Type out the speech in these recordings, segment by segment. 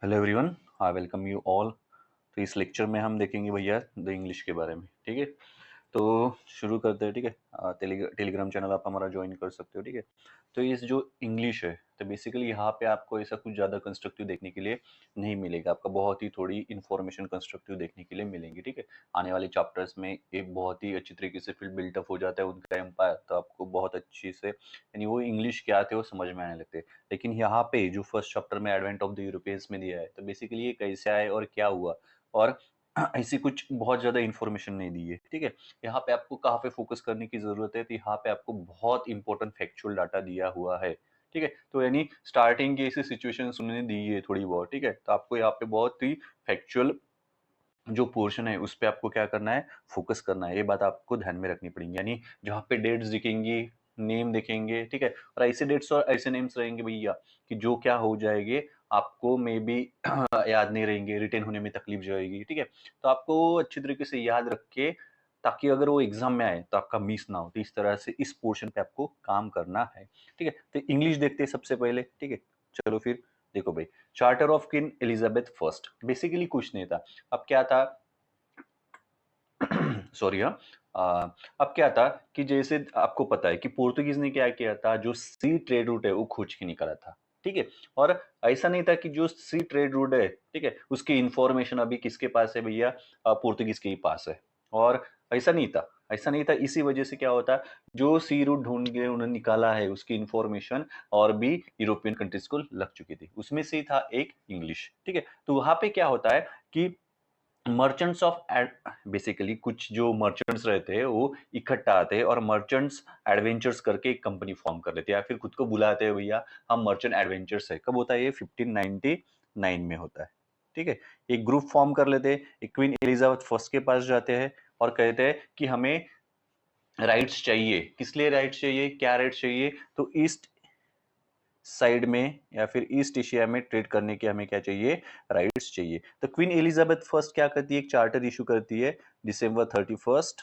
Hello everyone, I welcome you all. तो इस lecture में हम देखेंगे भैया द इंग्लिश के बारे में। ठीक है, तो शुरू करते हैं। ठीक है, टेलीग्राम चैनल आप हमारा ज्वाइन कर सकते हो। ठीक है, तो इस जो इंग्लिश है तो बेसिकली यहाँ पे आपको ऐसा कुछ ज़्यादा कंस्ट्रक्टिव देखने के लिए नहीं मिलेगा। आपका बहुत ही थोड़ी इन्फॉर्मेशन कंस्ट्रक्टिव देखने के लिए मिलेंगी। ठीक है, आने वाले चैप्टर्स में एक बहुत ही अच्छी तरीके से फील्ड बिल्टअप हो जाता है उनका एम्पायर, तो आपको बहुत अच्छी से यानी वो इंग्लिश क्या थे वो समझ में आने लगते हैं। लेकिन यहाँ पे जो फर्स्ट चैप्टर में एडवेंट ऑफ द यूरोपियंस में दिया है, तो बेसिकली ये कैसे आए और क्या हुआ, और ऐसी कुछ बहुत ज़्यादा इन्फॉर्मेशन नहीं दी है। ठीक है, यहाँ पे आपको कहाँ पे फोकस करने की जरूरत है, तो यहाँ पे आपको बहुत इंपॉर्टेंट फैक्चुअल डाटा दिया हुआ है। ठीक है, तो यानी स्टार्टिंग की ऐसी सिचुएशन उन्होंने दी है थोड़ी बहुत। ठीक है, तो आपको यहाँ पे बहुत ही फैक्चुअल जो पोर्शन है उस पे आपको क्या करना है, फोकस करना है। ये बात आपको ध्यान में रखनी पड़ेगी। यानी जहाँ पे डेट्स दिखेंगी, नेम दिखेंगे, ठीक है, और ऐसे डेट्स और ऐसे नेम्स रहेंगे भैया कि जो क्या हो जाएंगे, आपको मे बी याद नहीं रहेंगे, रिटेन होने में तकलीफ जाएगी। ठीक है, तो आपको अच्छी तरीके से याद रख के, ताकि अगर वो एग्जाम में आए तो आपका मिस ना हो। तो इस तरह से इस पोर्शन पे आपको काम करना है। ठीक है, तो इंग्लिश देखते हैं सबसे पहले। ठीक है, चलो फिर देखो भाई, charter of queen Elizabeth first basically कुछ नहीं था। अब क्या था सॉरी हाँ, अब क्या था कि जैसे आपको पता है कि पोर्तुगीज ने क्या किया था, जो सी ट्रेड रूट है वो खोज के निकाला था। ठीक है, और ऐसा नहीं था कि जो सी ट्रेड रूट है, ठीक है, उसकी इंफॉर्मेशन अभी किसके पास है भैया, पोर्तुगीज के ही पास है। और ऐसा नहीं था, ऐसा नहीं था। इसी वजह से क्या होता, जो सी रूट ढूंढ के उन्होंने निकाला है उसकी इंफॉर्मेशन और भी यूरोपियन कंट्रीज को लग चुकी थी, उसमें से ही था एक इंग्लिश। ठीक है, तो वहां पे क्या होता है कि मर्चेंट्स ऑफ बेसिकली कुछ जो मर्चेंट्स रहते हैं वो इकट्ठा आते हैं और मर्चेंट्स एडवेंचर्स करके एक कंपनी फॉर्म कर लेते हैं, या फिर खुद को बुलाते हैं भैया हम मर्चेंट एडवेंचर्स है। कब होता है ये? 1599 में होता है। ठीक है, एक ग्रुप फॉर्म कर लेते हैं, एक क्वीन एलिजाबेथ फर्स्ट के पास जाते हैं और कहते हैं कि हमें राइट्स चाहिए। किस लिए राइट्स चाहिए, क्या राइट्स चाहिए? तो ईस्ट साइड में या फिर ईस्ट एशिया में ट्रेड करने के हमें क्या चाहिए, राइट्स चाहिए। तो क्वीन एलिजाबेथ फर्स्ट क्या करती है, एक चार्टर इशू करती है दिसंबर 31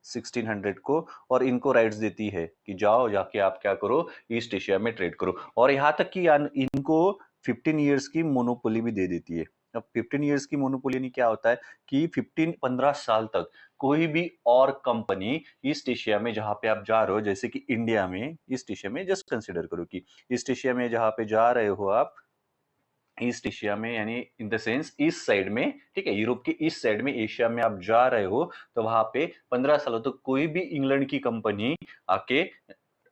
1600 को, और इनको राइट्स देती है कि जाओ जाके आप क्या करो, ईस्ट एशिया में ट्रेड करो। और यहाँ तक कि इनको 15 ईयर्स की मोनोपोली भी दे देती है। अब 15 ईयर्स की मोनोपोली यानी क्या होता है कि 15 साल तक कोई भी और कंपनी ईस्ट एशिया में जहां पे आप जा रहे हो, जैसे कि इंडिया में ईस्ट एशिया में, जस्ट कंसिडर करो कि ईस्ट एशिया में जहां पे जा रहे हो आप, ईस्ट एशिया में यानी in the sense east side में, ठीक है, यूरोप के ईस्ट साइड में एशिया में आप जा रहे हो, तो वहां पे 15 सालों तक कोई भी इंग्लैंड की कंपनी आके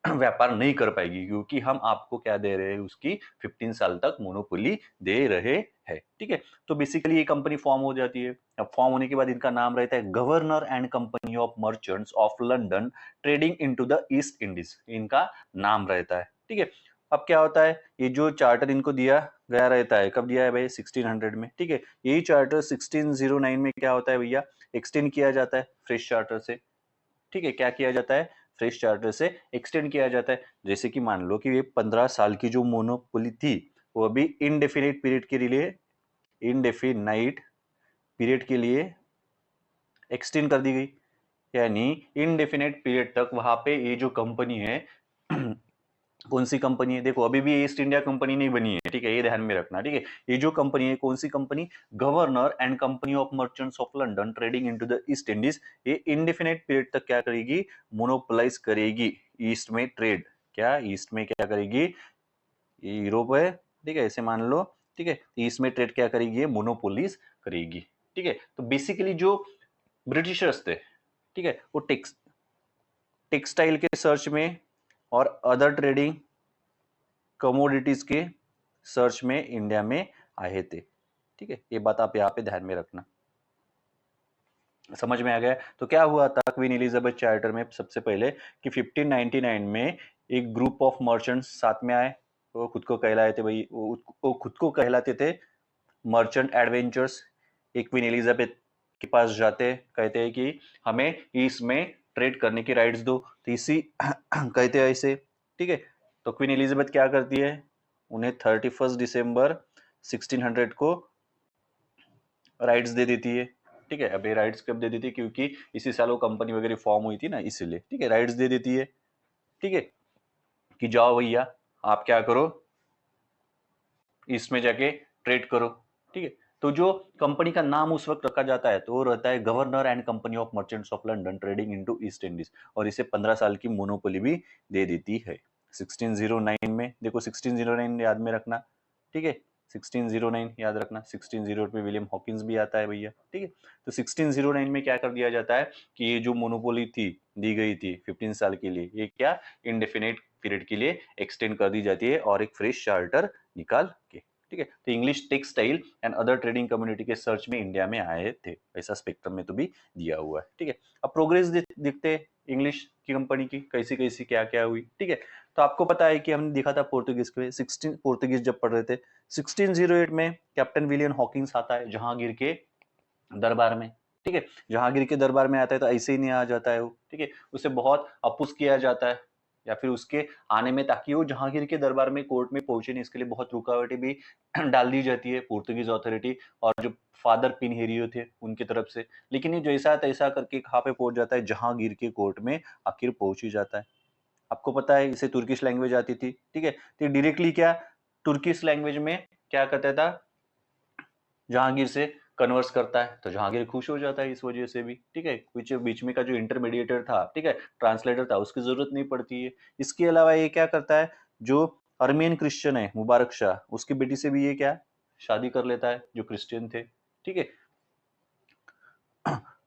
व्यापार नहीं कर पाएगी, क्योंकि हम आपको क्या दे रहे हैं, उसकी 15 साल तक मोनोपोली दे रहे हैं। ठीक है, तो बेसिकली ये कंपनी फॉर्म हो जाती है। अब फॉर्म होने के बाद इनका नाम रहता है governor and company of merchants of London trading into the East Indies, इनका नाम रहता है। ठीक है, अब क्या होता है, ये जो चार्टर इनको दिया गया रहता है, कब दिया है भाई, 1600 में। ठीक है, यही चार्टर 1609 में क्या होता है भैया, एक्सटेंड किया जाता है फ्रेश चार्टर से। ठीक है, क्या किया जाता है, फ्रेश चार्टर से एक्सटेंड किया जाता है। जैसे कि मान लो कि ये 15 साल की जो मोनोपोली थी वो अभी इनडेफिनेट पीरियड के लिए, इनडेफिनाइट पीरियड के लिए एक्सटेंड कर दी गई। यानी इनडेफिनेट पीरियड तक वहां पे ये जो कंपनी है कौन सी कंपनी है, देखो अभी भी ईस्ट इंडिया कंपनी नहीं बनी है। ठीक है, ये ध्यान में रखना। ठीक है, ये जो कंपनी है कौन सी company, governor and company of merchants of London trading into the East Indies, ये इंडेफिनेट पीरियड तक क्या करेगी, मोनोपोलाइज करेगी ईस्ट में ट्रेड। क्या ईस्ट में क्या करेगी, ये यूरोप है, ठीक है, ऐसे मान लो। ठीक है, ईस्ट में ट्रेड क्या करेगी, मोनोपोलिस करेगी। ठीक है, तो बेसिकली जो ब्रिटिशर्स थे, ठीक है, वो टेक्सटाइल के सर्च में और अदर ट्रेडिंग कमोडिटीज के सर्च में इंडिया में आए थे। ठीक है, ये बात आप यहाँ पे ध्यान में रखना। समझ में आ गया? तो क्या हुआ था क्वीन एलिजाबेथ चार्टर में सबसे पहले कि 1599 में एक ग्रुप ऑफ मर्चेंट्स साथ में आए। वो खुद को कहलाए थे भाई, वो खुद को कहलाते थे मर्चेंट एडवेंचर्स। एक क्वीन एलिजाबेथ के पास जाते, कहते हैं कि हमें इसमें ट्रेड करने की राइट्स दो, तो इसी कहते हैं ऐसे। ठीक है, तो क्वीन एलिजाबेथ क्या करती है, उन्हें 31 दिसंबर 1600 को राइट्स दे देती है। ठीक है, अब ये राइट्स कब दे देती है, क्योंकि इसी साल वो कंपनी वगैरह फॉर्म हुई थी ना, इसीलिए। ठीक है, राइट्स दे देती है। ठीक है, कि जाओ भैया आप क्या करो, ईस्ट में जाके ट्रेड करो, ठीक है। तो जो कंपनी का नाम उस वक्त रखा जाता है तो वो रहता है governor and company of merchants of London trading into east Indies, और इसे 15 साल की मोनोपोली भी दे देती है। 1609 में देखो, 1609 याद में रखना, ठीक है। 1609 याद रखना, 1608 में विलियम हॉकिंस भी आता है भैया, ठीक है। तो 1609 में क्या कर दिया जाता है कि ये जो मोनोपोली थी दी गई थी 15 साल के लिए, ये क्या इंडेफिनेट पीरियड के लिए एक्सटेंड कर दी जाती है और एक फ्रेश चार्टर निकाल के, ठीक है। तो English textile and other trading community के सर्च में इंडिया में आए थे, ऐसा स्पेक्ट्रम में तो भी दिया हुआ है, ठीक है। अब प्रोग्रेस देखते हैं इंग्लिश की कंपनी की कैसी कैसी क्या क्या हुई, ठीक है। तो आपको पता है कि हमने देखा था पोर्तुगीज के 16 पोर्तुगीज जब पढ़ रहे थे 1608 में कैप्टन विलियम हॉकिंस आता है जहांगीर के दरबार में, ठीक है। जहांगीर के दरबार में आता है तो ऐसे ही नहीं आ जाता है वो, ठीक है। उसे बहुत अपुस किया जाता है या फिर उसके आने में, ताकि वो जहांगीर के दरबार में कोर्ट में पहुंचे नहीं, इसके लिए बहुत रुकावटें भी डाल दी जाती है पोर्तुगीज अथॉरिटी और जो फादर पिनहेरियो थे उनकी तरफ से। लेकिन ये जैसा तैसा करके कहाँ पे पहुंच जाता है, जहांगीर के कोर्ट में आखिर पहुंच ही जाता है। आपको पता है इसे तुर्किश लैंग्वेज आती थी, ठीक है। तो डायरेक्टली क्या तुर्किश लैंग्वेज में क्या करता था, जहांगीर से कन्वर्स करता है, तो जहांगीर खुश हो जाता है इस वजह से भी, ठीक है। कुछ बीच में का जो इंटरमीडिएटर था, ठीक है, ट्रांसलेटर था, उसकी जरूरत नहीं पड़ती है। इसके अलावा ये क्या करता है, जो अर्मेन क्रिश्चियन है मुबारक शाह, उसकी बेटी से भी ये क्या शादी कर लेता है, जो क्रिश्चियन थे, ठीक है।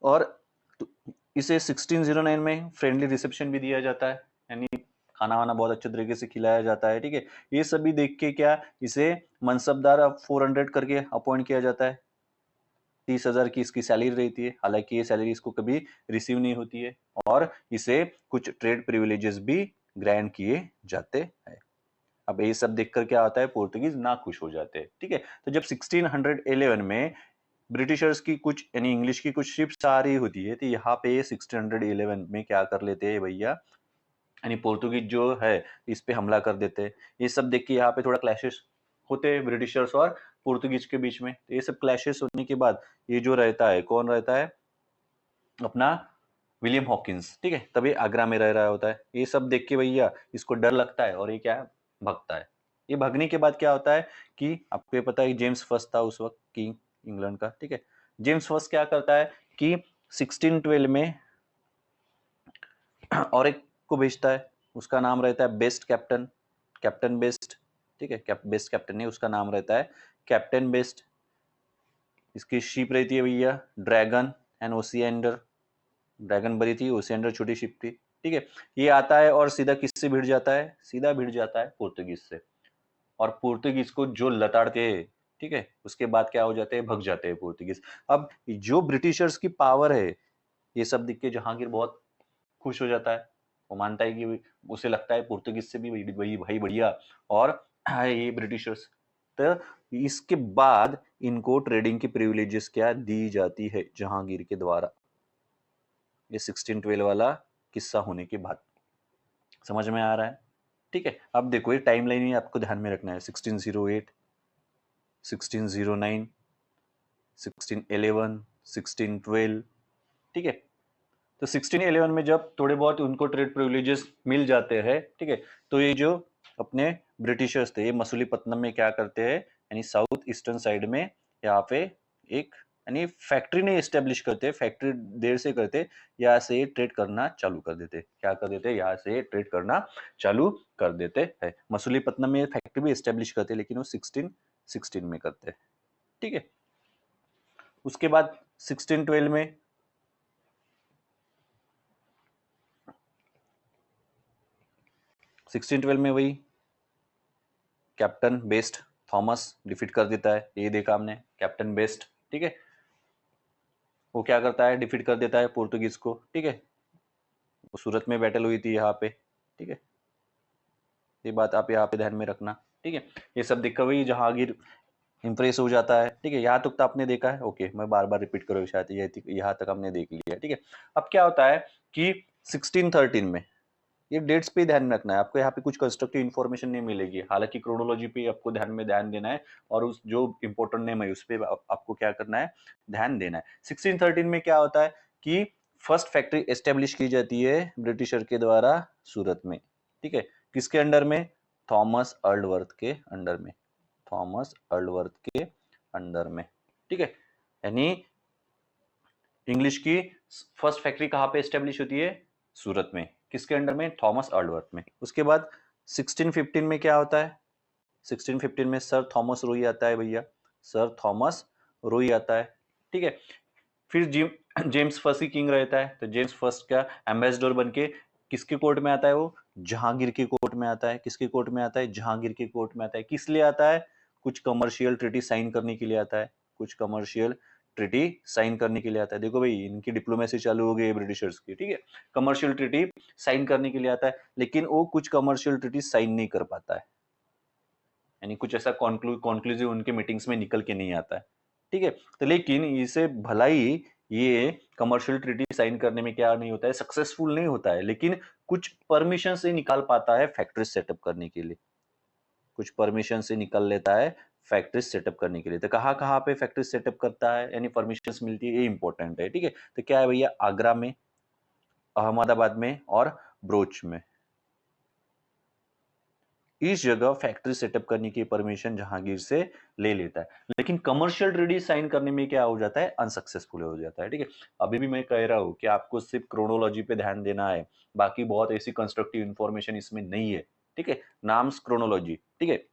और तो इसे 1609 में फ्रेंडली रिसेप्शन भी दिया जाता है, यानी खाना वाना बहुत अच्छे तरीके से खिलाया जाता है, ठीक है। ये सभी देख के क्या इसे मनसबदार अब 400 करके अपॉइंट किया जाता है। 30,000 की इसकी सैलरी रहती है, हालांकि ये सैलरी इसको कभी रिसीव नहीं होती है, और इसे कुछ ट्रेड प्रिविलेजेस भी ग्रांट किए जाते हैं। अब ये सब देखकर क्या होता है, पोर्तुगीज ना खुश हो जाते हैं, ठीक है। तो जब 1611 में ब्रिटिशर्स की कुछ यानी इंग्लिश की कुछ शिप्स आ रही होती है, तो यहाँ पे 1611 में क्या कर लेते हैं भैया, यानी पोर्तुगीज जो है इस पे हमला कर देते हैं। ये सब देख के यहाँ पे थोड़ा क्लैशेस होते हैं ब्रिटिशर्स और पोर्तुगीज के बीच में। तो ये सब क्लैशेस होने के बाद ये जो रहता है, कौन रहता है, अपना विलियम हॉकिंस, ठीक है, तभी आगरा में रह रहा होता है। ये सब देख के भैया इसको डर लगता है और ये क्या भगता है। ये भगने के बाद क्या होता है कि आपको ये पता है जेम्स फर्स्ट था उस वक्त किंग इंग्लैंड का, ठीक है। जेम्स फर्स्ट क्या करता है कि 1612 में और एक को भेजता है, उसका नाम रहता है बेस्ट कैप्टन, कैप्टन बेस्ट, ठीक है। बेस्ट कैप्टन नहीं, उसका नाम रहता है कैप्टन बेस्ट। इसकी शिप रहती है भैया ड्रैगन एंड ओसिएंडर, ड्रैगन बड़ी थी, ओसिएंडर छोटी शिप थी, ठीक है। ये आता है और सीधा किससे भिड़ जाता है, सीधा भिड़ जाता है पोर्तुगीज से, और पोर्तुगीज को जो लताड़ते हैं, ठीक है, उसके बाद क्या हो जाते हैं, भग जाते हैं पोर्तुगीज। अब जो ब्रिटिशर्स की पावर है, ये सब देख के जहांगीर बहुत खुश हो जाता है। वो मानता है कि उसे लगता है पोर्तुगीज से भी वही भाई बढ़िया और है ये ब्रिटिशर्स। तो इसके बाद इनको ट्रेडिंग की प्रिविलेजेस क्या दी जाती है जहांगीर के द्वारा, ये 1612 वाला किस्सा होने के बाद। समझ में आ रहा है, ठीक है। अब देखो ये टाइम लाइन आपको ध्यान में रखना है, 1608, 1609, 1611, 1612, ठीक है। तो 1611 में जब थोड़े बहुत उनको ट्रेड प्रिविलेजेस मिल जाते हैं, ठीक है, तो ये जो अपने ब्रिटिशर्स थे ये मसूलीपट्टनम में क्या करते हैं, यानी साउथ ईस्टर्न साइड में यहाँ पे एक यानी फैक्ट्री नहीं एस्टेब्लिश करते, फैक्ट्री देर से करते, यहाँ से ट्रेड करना चालू कर देते, क्या कर देते, यहाँ से ट्रेड करना चालू कर देते हैं। मसूलीपट्टनम में फैक्ट्री भी एस्टेब्लिश करते लेकिन वो 1616 में करते हैं, ठीक है। उसके बाद 1612 में 1612 में वही कैप्टन बेस्ट थॉमस डिफीट कर देता है, ये देखा हमने कैप्टन बेस्ट, ठीक है। वो क्या करता है, डिफीट कर देता है पोर्तुगीज को, ठीक है। वो सूरत में बैटल हुई थी यहाँ पे, ठीक है। ये बात आप यहाँ पे ध्यान में रखना, ठीक है। ये सब देखकर वही जहांगीर इंप्रेस हो जाता है, ठीक है। यहाँ तक तो आपने देखा है, ओके, मैं बार बार रिपीट करूँ, शायद यहाँ तक हमने देख लिया, ठीक है। अब क्या होता है कि 1613 में, ये डेट्स पे ध्यान रखना है आपको, यहाँ पे कुछ कंस्ट्रक्टिव इन्फॉर्मेशन नहीं मिलेगी, हालांकि क्रोनोलॉजी पे आपको ध्यान देना है, और उस जो इंपॉर्टेंट नेम है उस पे आपको क्या करना है, ध्यान देना है। 1613 में क्या होता है कि फर्स्ट फैक्ट्री एस्टेब्लिश की जाती है ब्रिटिशर के द्वारा सूरत में, ठीक है। किसके अंडर में, थॉमस अर्लवर्थ के अंडर में, थॉमस अर्लवर्थ के अंडर में, ठीक है। यानी इंग्लिश की फर्स्ट फैक्ट्री कहाँ पे एस्टेब्लिश होती है? सूरत में। किसके अंडर में? थॉमस अर्लवर्थ में। उसके बाद 1615 में क्या होता है? 1615 में सर थॉमस रोई आता है भैया, सर थॉमस रोई आता है, ठीक है। फिर जेम्स फर्स्ट की किंग रहता है, तो जेम्स फर्स्ट का एम्बेसडर बनके किसके कोर्ट में आता है? वो जहांगीर के कोर्ट में आता है। किसके कोर्ट में आता है? जहांगीर के कोर्ट में आता है। किस लिए आता है? कुछ कमर्शियल ट्रीटी साइन करने के लिए आता है। कुछ कमर्शियल ट्रीटी साइन करने के लिए आता है। देखो भाई, इनकी डिप्लोमेसी चालू हो गई है ब्रिटिशर्स की, ठीक है। कमर्शियल ट्रीटी साइन करने के लिए आता है, लेकिन वो कुछ कमर्शियल ट्रीटी साइन नहीं कर पाता है, यानी कुछ ऐसा कॉन्क्लूसिव उनके मीटिंग्स में निकल के नहीं आता है, ठीक है। तो लेकिन इसे भला ही ये कमर्शियल ट्रीटी साइन करने में क्या नहीं होता है, सक्सेसफुल नहीं होता है, लेकिन कुछ परमिशन से निकाल पाता है फैक्ट्री सेटअप करने के लिए, कुछ परमिशन से निकल लेता है फैक्ट्री सेटअप करने के लिए। तो कहाँ कहाँ पे फैक्ट्री सेटअप करता है, यानी परमिशन मिलती है, ये इंपॉर्टेंट है, ठीक है। तो क्या है भैया? आगरा में, अहमदाबाद में और ब्रोच में। इस जगह फैक्ट्री सेटअप करने की परमिशन जहांगीर से ले लेता है, लेकिन कमर्शियल ट्रीटी साइन करने में क्या हो जाता है? अनसक्सेसफुल हो जाता है, ठीक है। अभी भी मैं कह रहा हूं कि आपको सिर्फ क्रोनोलॉजी पे ध्यान देना है, बाकी बहुत ऐसी कंस्ट्रक्टिव इंफॉर्मेशन इसमें नहीं है, ठीक है। नाम्स क्रोनोलॉजी, ठीक है।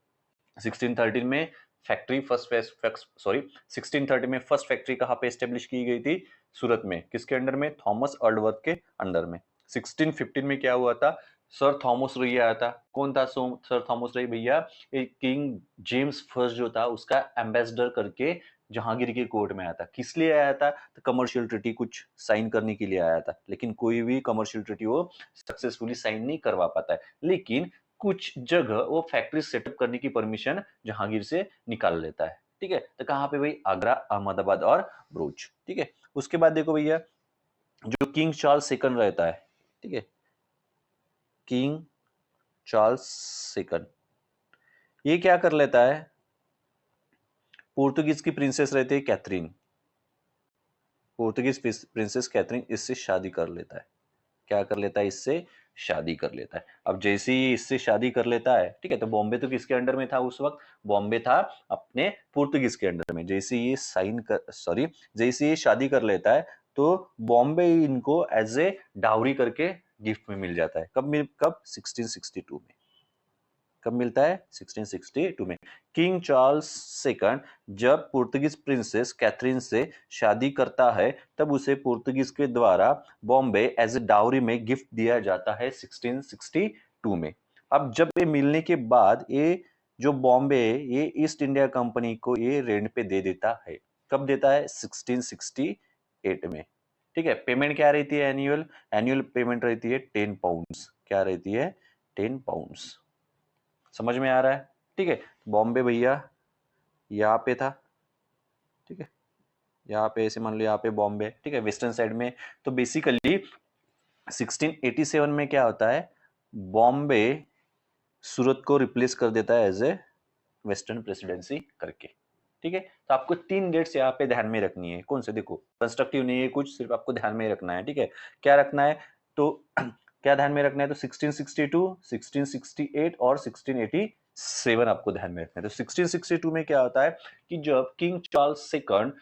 1613 में फैक्ट्री सॉरी 1630 में फर्स्ट फैक्ट्री कहाँ पे एस्टेब्लिश की गई थी? सूरत में। किसके अंडर में? थॉमस अर्लवर्थ के अंडर में। 1615 में क्या हुआ था? सर थॉमस रेई आया था। कौन था सर थॉमस रेई भैया? किंग जेम्स फर्स्ट जो था उसका एम्बेसडर करके जहांगीर के कोर्ट में आया था। किस लिए आया था? तो कमर्शियल ट्रीटी कुछ साइन करने के लिए आया था, लेकिन कोई भी कमर्शियल ट्रीटी वो सक्सेसफुली साइन नहीं करवा पाता है, लेकिन कुछ जगह वो फैक्ट्री सेटअप करने की परमिशन जहांगीर से निकाल लेता है, ठीक है। तो कहाँ पे भाई? आगरा, अहमदाबाद और ब्रोच, ठीक है। उसके बाद देखो भैया, जो किंग चार्ल्स सेकंड रहता है, ठीक है, किंग चार्ल्स सेकंड, ये क्या कर लेता है? पोर्तुगीज की प्रिंसेस रहती है कैथरीन, पोर्तुगीज प्रिंसेस कैथरीन इससे शादी कर लेता है। क्या कर लेता है? इससे शादी कर लेता है। अब जैसे ही इससे शादी कर लेता है, ठीक है, तो बॉम्बे तो किसके अंडर में था उस वक्त? बॉम्बे था अपने पोर्तुगीज के अंडर में। जैसे ये जैसे ये शादी कर लेता है, तो बॉम्बे इनको एज ए डाउरी करके गिफ्ट में मिल जाता है। कब? 1662 में। कब मिलता है? 1662 में। किंग चार्ल्स सेकंड जब पोर्तुगीज प्रिंसेस कैथरीन से शादी करता है, तब उसे पोर्तुगीज के द्वारा बॉम्बे एज ए डाउरी में गिफ्ट दिया जाता है 1662 में। अब जब ये मिलने के बाद ये जो बॉम्बे ये ईस्ट इंडिया कंपनी को ये रेंट पे दे देता है। कब देता है? 1668 में, ठीक है। पेमेंट क्या रहती है? एनुअल एनुअल पेमेंट रहती है 10 पाउंड्स। क्या रहती है? 10 पाउंड्स। समझ में आ रहा है? ठीक है। बॉम्बे भैया यहाँ पे था, ठीक है, यहाँ पे ऐसे मान लो, यहाँ पे बॉम्बे, ठीक है, वेस्टर्न साइड में। तो बेसिकली 1687 में क्या होता है? बॉम्बे सूरत को रिप्लेस कर देता है एज ए वेस्टर्न प्रेसिडेंसी करके, ठीक है। तो आपको 3 डेट्स यहाँ पे ध्यान में रखनी है। कौन से? देखो, कंस्ट्रक्टिव नहीं है कुछ, सिर्फ आपको ध्यान में रखना है, ठीक है। क्या रखना है? तो क्या ध्यान में रखना है? तो 1662, 1668 और 1687 आपको ध्यान में रखना है। तो 1662 में क्या होता है कि जब king Charles second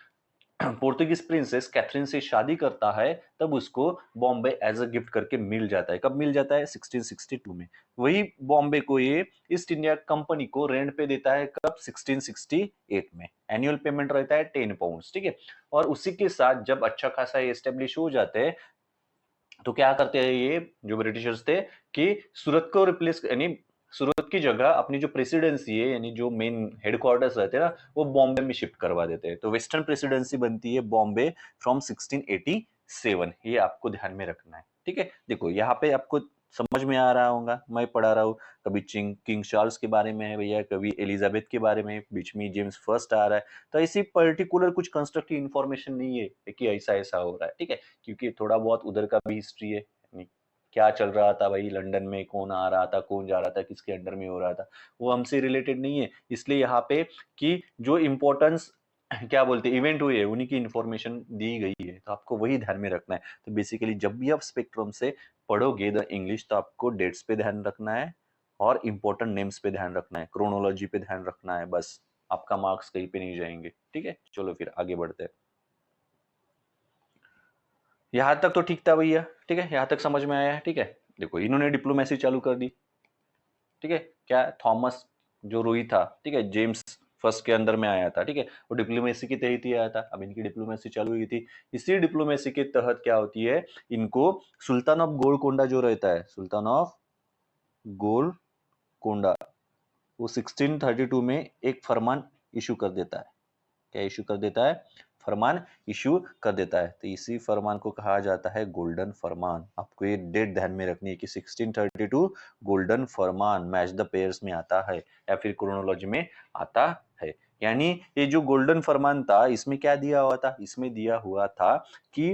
Portuguese princess Catherine से शादी करता है, तब उसको बॉम्बे एज अ गिफ्ट करके मिल जाता है। कब मिल जाता है? 1662 में। वही बॉम्बे को ये ईस्ट इंडिया कंपनी को रेंट पे देता है। कब? 1668 में। एनुअल पेमेंट रहता है 10 पाउंड्स, ठीक है। और उसी के साथ जब अच्छा खासा एस्टेब्लिश हो जाते हैं, तो क्या करते हैं ये जो ब्रिटिशर्स थे कि सूरत को रिप्लेस, यानी सूरत की जगह अपनी जो प्रेसिडेंसी है, यानी जो मेन हेडक्वार्टर्स रहते हैं ना, वो बॉम्बे में शिफ्ट करवा देते हैं। तो वेस्टर्न प्रेसिडेंसी बनती है बॉम्बे फ्रॉम 1687। ये आपको ध्यान में रखना है, ठीक है। देखो यहाँ पे आपको समझ में आ रहा होगा, मैं पढ़ा रहा हूँ, कभी किंग चार्ल्स के बारे में है भैया, कभी एलिजाबेथ के बारे में, बीच में जेम्स फर्स्ट आ रहा है। तो ऐसी पर्टिकुलर कुछ कंस्ट्रक्टिव इन्फॉर्मेशन नहीं है कि ऐसा ऐसा हो रहा है, ठीक है, क्योंकि थोड़ा बहुत उधर का भी हिस्ट्री है, यानी क्या चल रहा था भाई लंदन में, कौन आ रहा था, कौन जा रहा था, किसके अंडर में हो रहा था, वो हमसे रिलेटेड नहीं है। इसलिए यहाँ पे कि जो इम्पोर्टेंस क्या बोलते इवेंट हुए उन्हीं की इंफॉर्मेशन दी गई है, तो आपको वही ध्यान में रखना है। तो बेसिकली जब भी आप स्पेक्ट्रम से पढ़ोगे द इंग्लिश, तो आपको डेट्स पे ध्यान रखना है और इंपॉर्टेंट नेम्स पे ध्यान रखना है, क्रोनोलॉजी पे ध्यान रखना है, बस आपका मार्क्स कहीं पे नहीं जाएंगे। ठीक है, चलो फिर आगे बढ़ते हैं। यहाँ तक तो ठीक था भैया, ठीक है, यहाँ तक समझ में आया है। ठीक है, देखो इन्होंने डिप्लोमेसी चालू कर दी। ठीक है, क्या थॉमस जो रूई था, ठीक है, जेम्स फर्स्ट के अंदर में आया था, ठीक है, वो डिप्लोमेसी के तहत ही आया था। अब इनकी डिप्लोमेसी चालू हुई थी। इसी डिप्लोमेसी के तहत क्या होती है, इनको सुल्तान ऑफ गोलकोंडा जो रहता है, सुल्तान ऑफ गोलकोंडा, वो 1632 में एक फरमान इशू कर देता है। क्या इशू कर देता है? फरमान इशू कर देता है। तो इसी फरमान को कहा जाता है गोल्डन फरमान। आपको ये डेट ध्यान में रखनी है कि 1632 golden Farman match the pairs में आता है या फिर क्रोनोलॉजी में आता है। यानी ये जो गोल्डन फरमान था, इसमें क्या दिया हुआ था? इसमें दिया हुआ था कि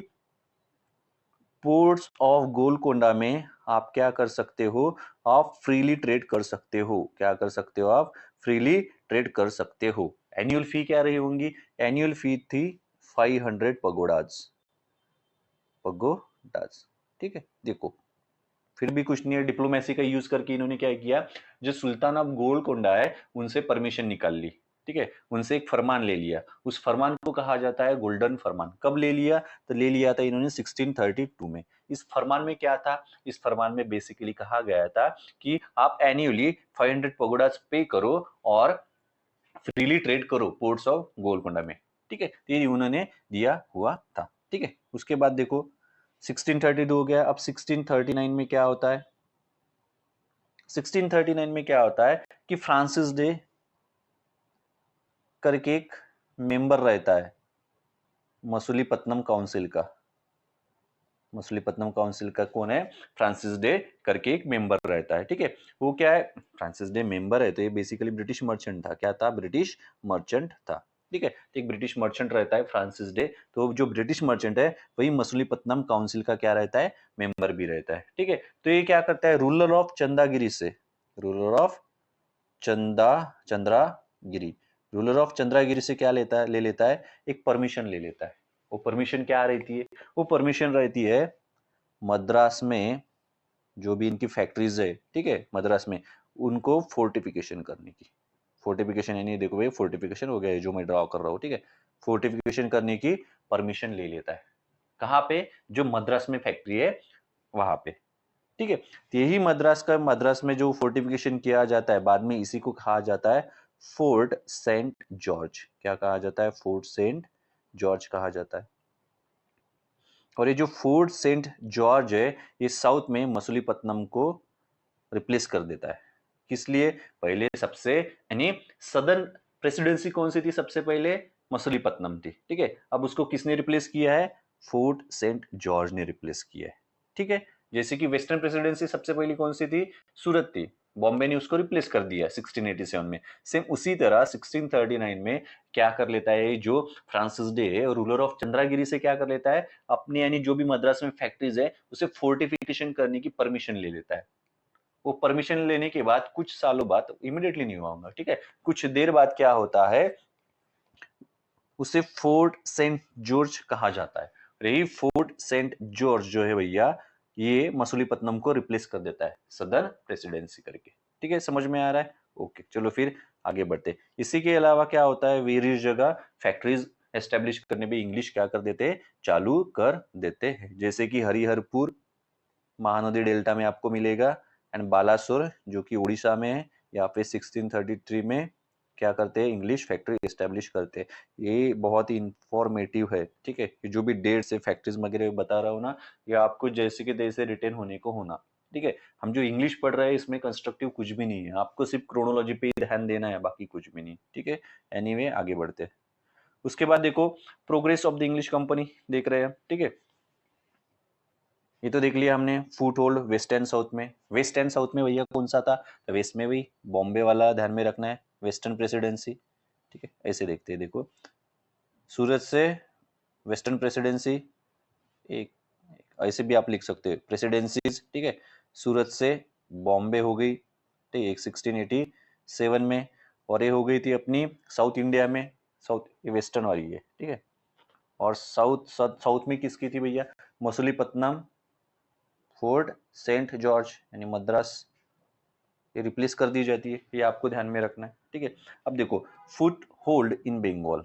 पोर्ट्स ऑफ गोलकोंडा में आप क्या कर सकते हो? आप फ्रीली ट्रेड कर सकते हो। क्या कर सकते हो? आप फ्रीली ट्रेड कर सकते हो। एनुअल फी क्या रही होंगी? एनुअल फी थी 500 पगोडाज। पगोडाज, ठीक है। देखो फिर भी कुछ नहीं है, डिप्लोमेसी का यूज करके इन्होंने क्या किया, जो सुल्तान ऑफ गोलकोंडा है उनसे परमिशन निकाल ली। ठीक है, उनसे एक फरमान ले लिया। उस फरमान को कहा जाता है गोल्डन फरमान। कब ले लिया? तो ले लिया था इन्होंने 1632 में। इस फरमान में क्या था? इस फरमान में बेसिकली कहा गया था कि आप एन्युअली 500 पगोडास पे करो और फ्रीली ट्रेड करो पोर्ट्स ऑफ गोलकोंडा में। ठीक है, ये उन्होंने दिया हुआ था। ठीक है, उसके बाद देखो 1632 हो गया। अब 1639 में क्या होता है? 1639 में क्या होता है कि फ्रांसिस डे करके एक मेंबर रहता है मसूलीपट्टनम काउंसिल का। मसूलीपट्टनम काउंसिल का कौन है? फ्रांसिस डे करके एक मेंबर रहता है। ठीक है, वो क्या है? फ्रांसिस डे मेंबर है, तो ये बेसिकली ब्रिटिश मर्चेंट था। क्या था? ब्रिटिश मर्चेंट था। ठीक है, एक ब्रिटिश मर्चेंट रहता है फ्रांसिस डे। तो जो ब्रिटिश मर्चेंट है वही मसूलीपट्टनम काउंसिल का क्या रहता है? मेंबर भी रहता है। ठीक है, तो ये क्या करता है? रूलर ऑफ चंदागिरी से, ruler of Chandragiri, ruler of Chandragiri से क्या लेता है? ले लेता है एक परमिशन ले लेता है। वो परमिशन क्या रहती है? वो परमिशन रहती है मद्रास में जो भी इनकी फैक्ट्रीज है, ठीक है, मद्रास में, उनको फोर्टिफिकेशन करने की। फोर्टिफिकेशन यानी देखो भाई, फोर्टिफिकेशन हो गया है जो मैं ड्रॉ कर रहा हूँ। ठीक है, फोर्टिफिकेशन करने की परमिशन ले लेता है। कहाँ पे? जो मद्रास में फैक्ट्री है वहां पे। ठीक है, तो यही मद्रास में जो फोर्टिफिकेशन किया जाता है, बाद में इसी को कहा जाता है फोर्ट सेंट जॉर्ज। क्या कहा जाता है? फोर्ट सेंट जॉर्ज कहा जाता है। और ये जो फोर्ट सेंट जॉर्ज है, ये साउथ में मसूलीपट्टनम को रिप्लेस कर देता है। किस लिए? पहले सबसे यानी सदर्न प्रेसिडेंसी कौन सी थी सबसे पहले? मसूलीपट्टनम थी। ठीक है, अब उसको किसने रिप्लेस किया है? फोर्ट सेंट जॉर्ज ने रिप्लेस किया है। ठीक है, जैसे कि वेस्टर्न प्रेसिडेंसी सबसे पहली कौन सी थी? सूरत थी, बॉम्बे ने उसको रिप्लेस कर दिया 1687 में। सेम उसी तरह 1639 में क्या कर लेता है जो फ्रांसिस डे है, रूलर ऑफ चंद्रागिरी से क्या कर लेता है? अपने यानी जो भी मद्रास में फैक्ट्रीज है उसे फोर्टिफिकेशन करने की परमिशन ले लेता है। वो परमिशन लेने के बाद कुछ सालों बाद, इमिडिएटली नहीं हुआ होगा, ठीक है, कुछ देर बाद क्या होता है, उसे फोर्ट सेंट जॉर्ज कहा जाता है। यही फोर्ट सेंट जॉर्ज जो है भैया, ये मसूलीपट्टनम को रिप्लेस कर देता है सदर्न प्रेसिडेंसी करके। ठीक है, समझ में आ रहा है? ओके, चलो फिर आगे बढ़ते। इसी के अलावा क्या होता है, वेरियस जगह फैक्ट्रीज एस्टेब्लिश करने में इंग्लिश क्या कर देते हैं? चालू कर देते हैं। जैसे कि हरिहरपुर महानदी डेल्टा में आपको मिलेगा, एंड बालासोर जो कि उड़ीसा में है। यहाँ पे 1633 में क्या करते हैं? इंग्लिश फैक्ट्री एस्टेब्लिश करते हैं। ये बहुत ही इंफॉर्मेटिव है। ठीक है, जो भी डेट से फैक्ट्रीज वगैरह बता रहा हूँ ना, ये आपको जैसे कि तैसे रिटेन होने को होना। ठीक है, हम जो इंग्लिश पढ़ रहे हैं इसमें कंस्ट्रक्टिव कुछ भी नहीं है, आपको सिर्फ क्रोनोलॉजी पे ही ध्यान देना है, बाकी कुछ भी नहीं। ठीक है, एनीवे आगे बढ़ते हैं। उसके बाद देखो progress of the English company देख रहे हैं। ठीक है, ये तो देख लिया हमने। Foothold west and south में। वेस्ट एंड साउथ में भैया कौन सा था? तो वेस्ट में भी बॉम्बे वाला ध्यान में रखना है, वेस्टर्न प्रेसिडेंसी। ठीक है, ऐसे देखते हैं। देखो सूरत से वेस्टर्न प्रेसिडेंसी, एक ऐसे भी आप लिख सकते हो प्रेसिडेंसीज। ठीक है, सूरत से बॉम्बे हो गई, ठीक है, 1687 में। और ये हो गई थी अपनी साउथ इंडिया में, साउथ, ये वेस्टर्न वाली है। ठीक है, और साउथ साउथ में किसकी थी भैया? मसूलीपट्टनम, फोर्ट सेंट जॉर्ज यानी मद्रास, ये रिप्लेस कर दी जाती है, ये आपको ध्यान में रखना है, ठीक है। अब देखो फुट होल्ड इन बंगाल,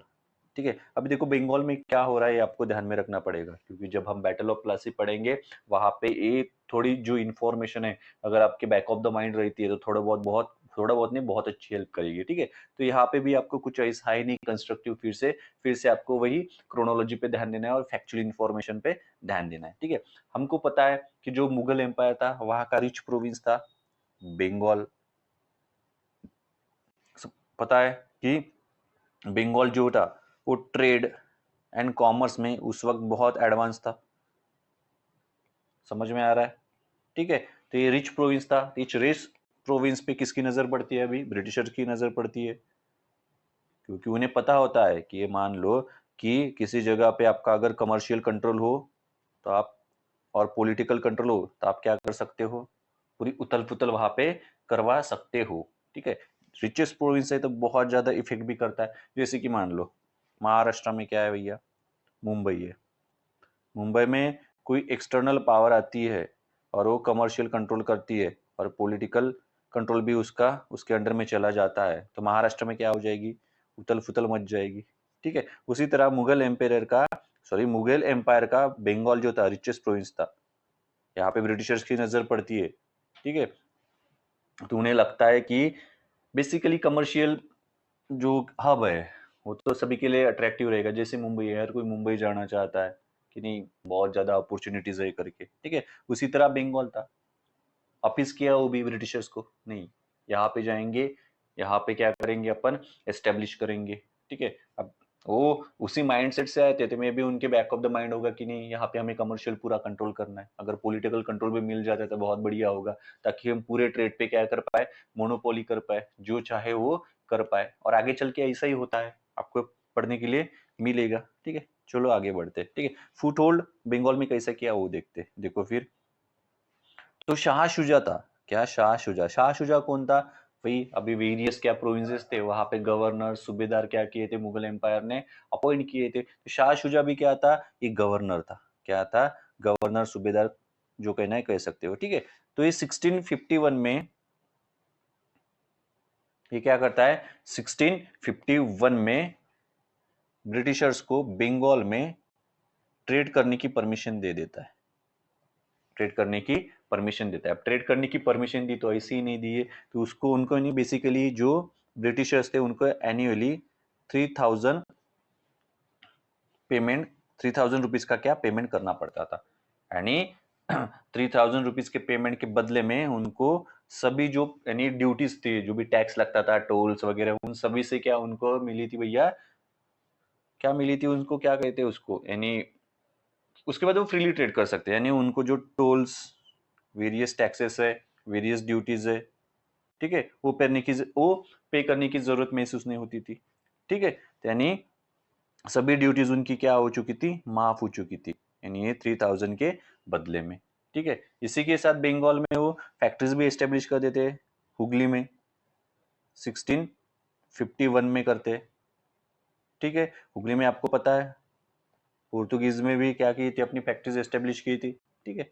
ठीक है। अभी देखो बंगाल में क्या हो रहा है ये आपको ध्यान में रखना पड़ेगा, क्योंकि जब हम बैटल ऑफ प्लासी पढ़ेंगे वहां पे ये थोड़ी जो इन्फॉर्मेशन है अगर आपके बैक ऑफ द माइंड रहती है तो थोड़ा बहुत नहीं, बहुत अच्छी हेल्प करेगी, ठीक है। तो यहाँ पे भी आपको कुछ ऐसा है नहीं कंस्ट्रक्टिव, फिर से आपको वही क्रोनोलॉजी पे ध्यान देना है और फैक्चुअल इन्फॉर्मेशन पे ध्यान देना है, ठीक है। हमको पता है कि जो मुगल एम्पायर था वहां का रिच प्रोविंस था बंगाल, पता है कि बंगाल जो था वो ट्रेड एंड कॉमर्स में उस वक्त बहुत एडवांस था, समझ में आ रहा है, ठीक है। तो ये रिच प्रोविंस था, रिच प्रोविंस पे किसकी नजर पड़ती है, अभी ब्रिटिशर्स की नजर पड़ती है, क्योंकि उन्हें पता होता है कि ये मान लो कि किसी जगह पे आपका अगर कमर्शियल कंट्रोल हो तो आप, और पॉलिटिकल कंट्रोल हो तो आप क्या कर सकते हो, पूरी उथल पुथल वहां पे करवा सकते हो, ठीक है। रिचेस्ट प्रोविंस है तो बहुत ज्यादा इफेक्ट भी करता है, जैसे कि मान लो महाराष्ट्र में क्या है भैया, मुंबई है। मुंबई में कोई एक्सटर्नल पावर आती है और वो कमर्शियल कंट्रोल करती है और पॉलिटिकल कंट्रोल भी उसका उसके अंडर में चला जाता है, तो महाराष्ट्र में क्या हो जाएगी, उथल फुथल मच जाएगी, ठीक है। उसी तरह मुगल एम्पायर का बंगाल जो था रिचेस्ट प्रोविंस था, यहाँ पे ब्रिटिशर्स की नजर पड़ती है, ठीक है। तो उन्हें लगता है कि बेसिकली कमर्शियल जो हब है वो तो सभी के लिए अट्रैक्टिव रहेगा, जैसे मुंबई है, हर कोई मुंबई जाना चाहता है कि नहीं, बहुत ज्यादा अपॉर्चुनिटीज है करके, ठीक है। उसी तरह बंगाल था, अपीस किया वो भी ब्रिटिशर्स को, नहीं यहाँ पे जाएंगे, यहाँ पे क्या करेंगे अपन, एस्टेब्लिश करेंगे, ठीक है। अब वो उसी माइंडसेट से आए थे, मे भी उनके बैक ऑफ द माइंड होगा कि नहीं यहाँ पे हमें कमर्शियल पूरा कंट्रोल करना है, अगर पॉलिटिकल कंट्रोल भी मिल जाता है तो बहुत बढ़िया होगा, ताकि हम पूरे ट्रेड पे क्या कर पाए, मोनोपोली कर पाए, जो चाहे वो कर पाए, और आगे चल के ऐसा ही होता है, आपको पढ़ने के लिए मिलेगा, ठीक है। चलो आगे बढ़ते हैं, ठीक है। फुट होल्ड बंगाल में कैसा किया वो देखते, देखो फिर। तो शाह शुजा था, क्या शाह शुजा कौन था भाई, अभी वेरियस क्या प्रोविंसेस थे वहां पे गवर्नर सूबेदार क्या किए थे मुगल एम्पायर ने अपॉइंट किए थे, तो शाह शुजा भी क्या था, ये गवर्नर था, क्या था, गवर्नर सूबेदार, जो कहना है कह सकते हो, ठीक है। तो ये 1651 में ये क्या करता है, 1651 में ब्रिटिशर्स को बंगाल में ट्रेड करने की परमिशन दे देता है, ट्रेड करने की परमिशन देता है। अब ट्रेड करने की परमिशन दी तो ऐसे ही नहीं दी है, तो उसको उनको नहीं, बेसिकली जो ब्रिटिशर्स थे उनको एनुअली 3000 पेमेंट, 3000 रुपीज का क्या पेमेंट करना पड़ता था, यानी 3000 रुपीज के पेमेंट के बदले में उनको सभी जो यानी ड्यूटीज थी, जो भी टैक्स लगता था, टोल्स वगैरह, उन सभी से क्या उनको मिली थी भैया, क्या मिली थी उनको, क्या कहते हैं उसको, यानी उसके बाद वो फ्रीली ट्रेड कर सकते हैं, यानी उनको जो टोल्स, वेरियस टैक्सेस है, वेरियस ड्यूटीज है, ठीक है, वो पे करने की जरूरत महसूस नहीं होती थी, ठीक है। तो यानी सभी ड्यूटीज उनकी क्या हो चुकी थी, माफ हो चुकी थी, यानी ये 3000 के बदले में, ठीक है। इसी के साथ बंगाल में वो फैक्ट्रीज भी एस्टेब्लिश कर देते, हुगली में 1651 में करते, ठीक है। हुगली में आपको पता है पोर्तुगीज में भी क्या की थी, अपनी फैक्ट्रीज एस्टेब्लिश की थी, ठीक है।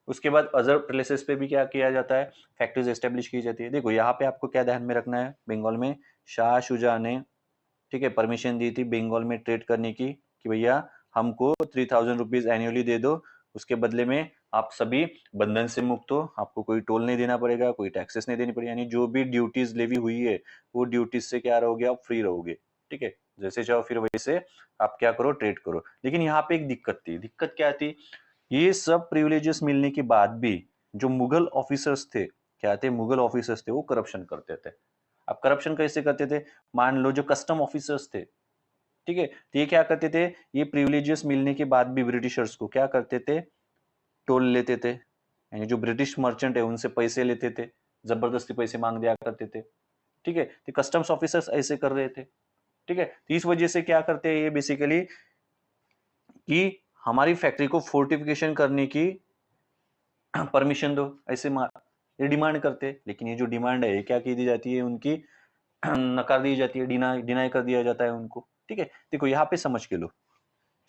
उसके बाद अदर प्लेसेस पे भी क्या किया जाता है, फैक्ट्रीज एस्टेब्लिश की जाती है। देखो यहाँ पे आपको क्या ध्यान में रखना है, बंगाल में शाह शुजा ने, ठीक है, परमिशन दी थी बंगाल में ट्रेड करने की, कि भैया हमको 3000 रुपीज एनुअली दे दो, उसके बदले में आप सभी बंधन से मुक्त हो, आपको कोई टोल नहीं देना पड़ेगा, कोई टैक्सेस नहीं देनी पड़ेगी, यानी जो भी ड्यूटीज लेवी हुई है वो ड्यूटीज से क्या रहोगे, आप फ्री रहोगे, ठीक है। जैसे चाहो फिर वैसे आप क्या करो, ट्रेड करो। लेकिन यहाँ पे एक दिक्कत थी, दिक्कत क्या थी, ये सब प्रिविलेजेस मिलने के बाद भी जो मुगल ऑफिसर्स थे, क्या थे, मुगल ऑफिसर्स थे, वो करप्शन करते थे। अब करप्शन कैसे करते थे, मान लो जो कस्टम ऑफिसर्स थे, ठीक है, तो ये क्या करते थे, ये प्रिविलेजेस मिलने के बाद भी ब्रिटिशर्स को क्या करते थे, टोल लेते थे, यानी जो ब्रिटिश मर्चेंट है उनसे पैसे लेते थे, जबरदस्ती पैसे मांग दिया करते थे, ठीक है। तो कस्टम्स ऑफिसर्स ऐसे कर रहे थे, ठीक है। तो इस वजह से क्या करते हैं ये बेसिकली, कि हमारी फैक्ट्री को फोर्टिफिकेशन करने की परमिशन दो, ऐसे ये डिमांड करते हैं। लेकिन ये जो डिमांड है ये क्या की दी जाती है, उनकी नकार दी जाती है, डिनाई कर दिया जाता है उनको, ठीक है। देखो यहाँ पे समझ के लो,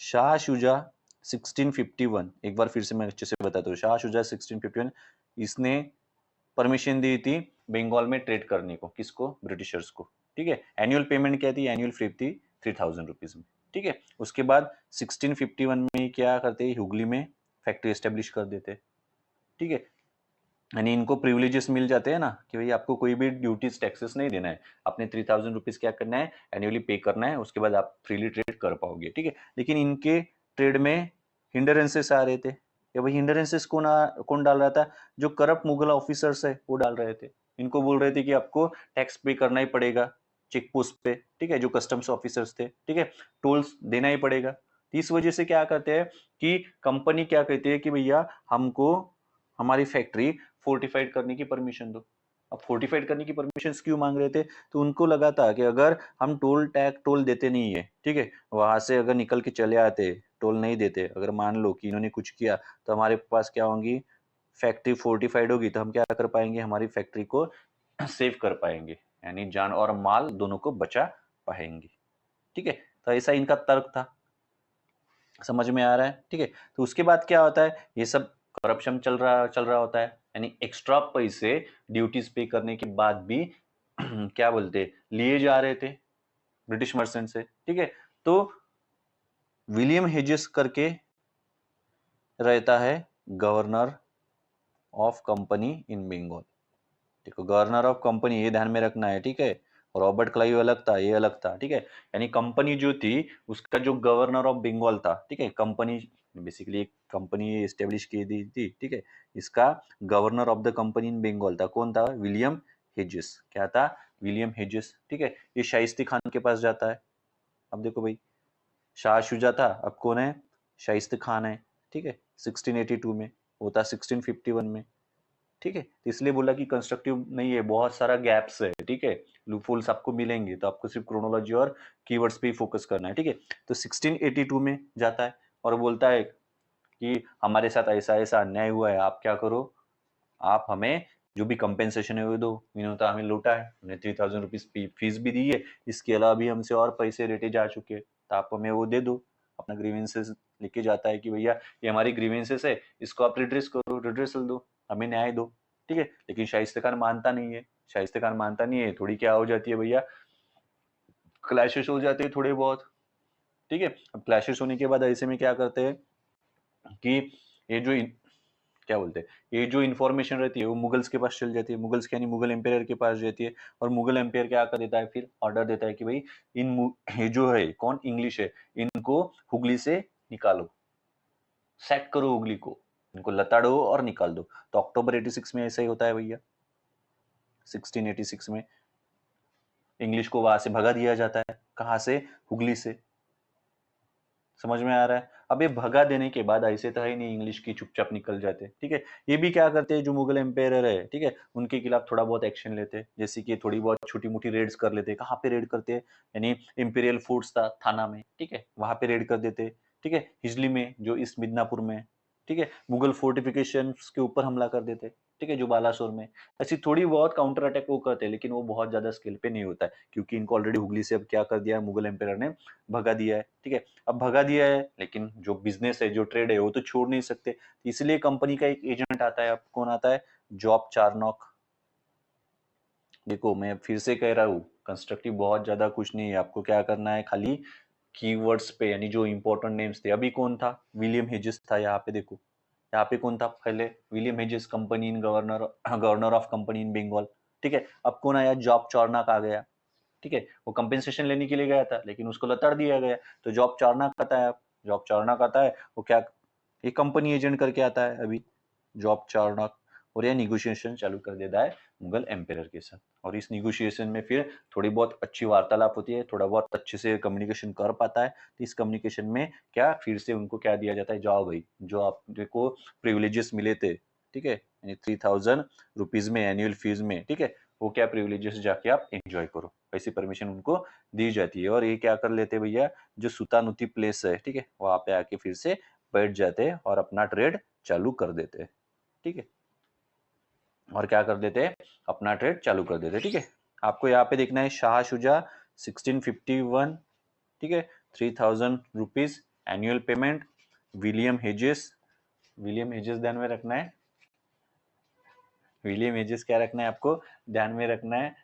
शाह शुजा 1651, एक बार फिर से मैं अच्छे से बताता हूँ, शाह शुजा 1651 इसने परमिशन दी थी बंगाल में ट्रेड करने को, किसको, ब्रिटिशर्स को, ठीक है। एनुअल पेमेंट क्या थी, एनुअल फी थी 3000 रुपीज में, ठीक है। उसके बाद 1651 में क्या करते, हुगली में फैक्ट्री एस्टेब्लिश कर देते, ठीक है। यानी इनको प्रिविलेजेस मिल जाते हैं ना कि भाई आपको कोई भी ड्यूटीज टैक्सेस नहीं देना है, आपने 3000 रुपीज क्या करना है, एनुअली पे करना है, उसके बाद आप फ्रीली ट्रेड कर पाओगे, ठीक है। लेकिन इनके ट्रेड में हिंडरेंसेस आ रहे थे, या भाई हिंडरेंसेस कौन डाल रहा था, जो करप्ट मुगल ऑफिसर्स है वो डाल रहे थे। इनको बोल रहे थे कि आपको टैक्स पे करना ही पड़ेगा चेक पोस्ट पे, ठीक है, जो कस्टम्स ऑफिसर्स थे, ठीक है, टोल्स देना ही पड़ेगा। तो इस वजह से क्या करते हैं कि कंपनी क्या कहती है कि भैया हमको हमारी फैक्ट्री फोर्टिफाइड करने की परमिशन दो। अब फोर्टिफाइड करने की परमिशन क्यों मांग रहे थे, तो उनको लगा था कि अगर हम टोल देते नहीं है, ठीक है, वहां से अगर निकल के चले आते, टोल नहीं देते, अगर मान लो कि इन्होंने कुछ किया, तो हमारे पास क्या होंगी, फैक्ट्री फोर्टिफाइड होगी, तो हम क्या कर पाएंगे, हमारी फैक्ट्री को सेव कर पाएंगे, यानी जान और माल दोनों को बचा पाएंगे, ठीक है। तो ऐसा इनका तर्क था, समझ में आ रहा है, ठीक है। तो उसके बाद क्या होता है, ये सब करप्शन चल रहा होता है, यानी एक्स्ट्रा पैसे ड्यूटीज पे करने के बाद भी क्या बोलते लिए जा रहे थे ब्रिटिश मर्चेंट से, ठीक है। तो विलियम हेजेस करके रहता है governor of company in Bengal, देखो गवर्नर ऑफ कंपनी ये ध्यान में रखना है, ठीक है। रॉबर्ट क्लाइव अलग था, ये अलग था, ठीक है। यानी कंपनी जो थी उसका जो गवर्नर ऑफ बंगाल था, ठीक है, कंपनी बेसिकली एक कंपनी एस्टेब्लिश की दी थी, ठीक है। इसका governor of the company in Bengal था, कौन था, विलियम हेजेस, क्या था, विलियम हेजेस, ठीक है। ये शाइस्ती खान के पास जाता है। अब देखो भाई, शाह शुजा था, अब कौन है, शाइस्ते खान है, ठीक है। 1682 में, वो था 1651 में, ठीक है। तो इसलिए बोला कि कंस्ट्रक्टिव नहीं है, बहुत सारा गैप्स है, ठीक है, लूपहोल्स आपको मिलेंगे, तो आपको सिर्फ क्रोनोलॉजी और कीवर्ड्स पे ही फोकस करना है, ठीक है। तो 1682 में जाता है और बोलता है कि हमारे साथ ऐसा ऐसा अन्याय हुआ है, आप क्या करो, आप हमें जो भी कंपेंसेशन है वो दो, इन्होंने तो हमें लूटा है, हमने 3000 रुपीज फीस भी दी है, इसके अलावा भी हमसे और पैसे रेटे जा चुके हैं, तो आप हमें वो दे दो। अपना ग्रीवेंसेस लिख के जाता है कि भैया ये हमारी ग्रीवेंसेस है, इसको आप रिड्रेस करो, रिड्रेसल दो, हमें न्याय दो, ठीक है। लेकिन शाइस्ते खान मानता नहीं है, शाइस्ते खान मानता नहीं है, थोड़ी क्या हो जाती है भैया, क्लैशेस हो जाते हैं थोड़े बहुत, ठीक है। अब क्लैशेस होने के बाद ऐसे में क्या करते हैं कि ये जो क्या बोलते हैं, ये जो इन्फॉर्मेशन रहती है वो मुगल्स के पास चल जाती है, मुगल्स के यानी मुगल एम्पायर के पास जाती है, और मुगल एम्पायर क्या कर देता है, फिर ऑर्डर देता है कि भाई ये जो है कौन, इंग्लिश है, इनको हुगली से निकालो, सेट करो हुगली को, इनको लताड़ो और निकाल दो। तो अक्टूबर 86 में ऐसा ही होता है भैया, 1686 में इंग्लिश को वहां से भगा दिया जाता है, कहाँ से, हुगली से, समझ में आ रहा है। अब ये भगा देने के बाद ऐसे तो है नहीं इंग्लिश की चुपचाप निकल जाते, ठीक है। ये भी क्या करते हैं, जो मुगल एम्पायर है, ठीक है, उनके खिलाफ थोड़ा बहुत एक्शन लेते हैं, जैसे कि थोड़ी बहुत छोटी मोटी रेड्स कर लेते हैं। कहाँ पे रेड करते हैं, यानी इंपीरियल फोर्ट्स था थाना में, ठीक है, वहां पे रेड कर देते, ठीक है। हिजली में जो इस मिदनापुर में, ठीक है, मुगल फोर्टिफिकेशन के ऊपर हमला कर देते, ठीक है, जो बालासोर में। ऐसी थोड़ी बहुत काउंटर अटैक वो करते हैं, लेकिन वो बहुत ज्यादा स्केल पे नहीं होता है, क्योंकि इनको ऑलरेडी हुगली से अब क्या कर दिया है, मुगल एम्पायर ने भगा दिया है, ठीक है। अब भगा दिया है, लेकिन जो बिजनेस है, जो ट्रेड है, वो तो छोड़ नहीं सकते, इसलिए कंपनी का एक एजेंट आता है। अब कौन आता है, जॉब चार्नॉक। देखो मैं फिर से कह रहा हूँ, कंस्ट्रक्टिव बहुत ज्यादा कुछ नहीं है, आपको क्या करना है, खाली कीवर्ड्स पे, यानी जो इंपॉर्टेंट नेम्स थे। अभी कौन था, विलियम हेजेस था, यहाँ पे देखो, यहाँ पे कौन था पहले, William Hedges, company in governor, governor of company in Bengal, ठीक है। अब कौन आया, जॉब चार्नॉक आ गया, ठीक है। वो कंपेंसेशन लेने के लिए गया था, लेकिन उसको लताड़ दिया गया, तो जॉब चार्नॉक आता है। अब जॉब चार्नॉक आता है, वो क्या, ये कंपनी एजेंट करके आता है अभी, जॉब चार्नॉक, और यह निगोशिएशन चालू कर देता है मुगल एम्पायर के साथ। और इस निगोशिएशन में फिर थोड़ी बहुत अच्छी वार्तालाप होती है, थोड़ा बहुत अच्छे से कम्युनिकेशन कर पाता है, तो इस कम्युनिकेशन में क्या, फिर से उनको क्या दिया जाता है, जाओ भाई, जो आपको प्रिविलेजेस मिले थे, ठीक है, यानी 3000 रुपीज में एनुअल फीस में, ठीक है, वो क्या प्रिविलेजेस जाके आप एंजॉय करो, ऐसी परमिशन उनको दी जाती है। और ये क्या कर लेते भैया, जो सुतानुती प्लेस है, ठीक है, वहां पे आके फिर से बैठ जाते हैं और अपना ट्रेड चालू कर देते हैं, ठीक है। और क्या कर देते हैं, अपना ट्रेड चालू कर देते हैं, ठीक है। आपको यहाँ पे देखना है, शाह शुजा 1651, ठीक है, 3000 rupees annual payment, William hedges, William hedges ध्यान में रखना है, विलियम हेजेस क्या रखना है आपको ध्यान में रखना है।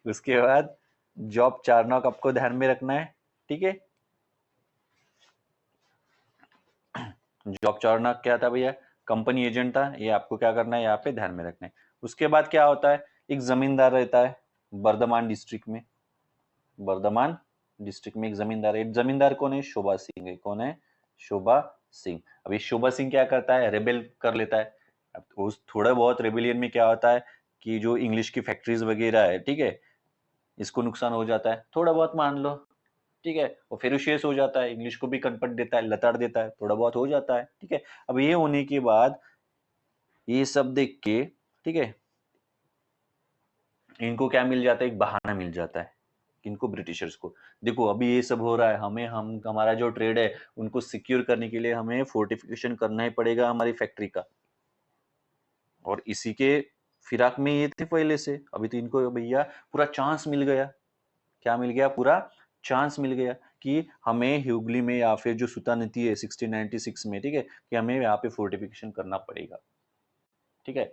उसके बाद जॉब चार्नॉक आपको ध्यान में रखना है, ठीक है। जॉब चार्नॉक क्या था भैया, कंपनी एजेंट था, ये आपको क्या करना है यहाँ पे ध्यान में रखना है। उसके बाद क्या होता है, एक जमींदार रहता है बर्धमान डिस्ट्रिक्ट में। बर्धमान डिस्ट्रिक्ट में एक जमींदार है। जमींदार कौन है, शोभा सिंह है। कौन है, शोभा सिंह। अब ये शोभा सिंह क्या करता है, रेबेल कर लेता है। अब उस थोड़ा बहुत रेबेलियन में क्या होता है कि जो इंग्लिश की फैक्ट्रीज वगैरह है, ठीक है, इसको नुकसान हो जाता है थोड़ा बहुत, मान लो, ठीक है। वो फेरुशियस हो जाता है, इंग्लिश को भी कनपट देता है, लताड़ देता है, थोड़ा बहुत हो जाता है, ठीक है। अब ये होने के बाद ये सब देख के, ठीक है, इनको क्या मिल जाता है, एक बहाना मिल जाता है। किनको, ब्रिटिशर्स को। देखो अभी ये सब हो रहा है, हमें हम हमारा जो ट्रेड है उनको सिक्योर करने के लिए हमें फोर्टिफिकेशन करना ही पड़ेगा हमारी फैक्ट्री का। और इसी के फिराक में ये थे पहले से। अभी तो इनको भैया पूरा चांस मिल गया। क्या मिल गया, पूरा चांस मिल गया कि हमें हुगली में या फिर जो सुता नीति है 1696 में, ठीक है, कि हमें यहाँ पे फोर्टिफिकेशन करना पड़ेगा, ठीक है।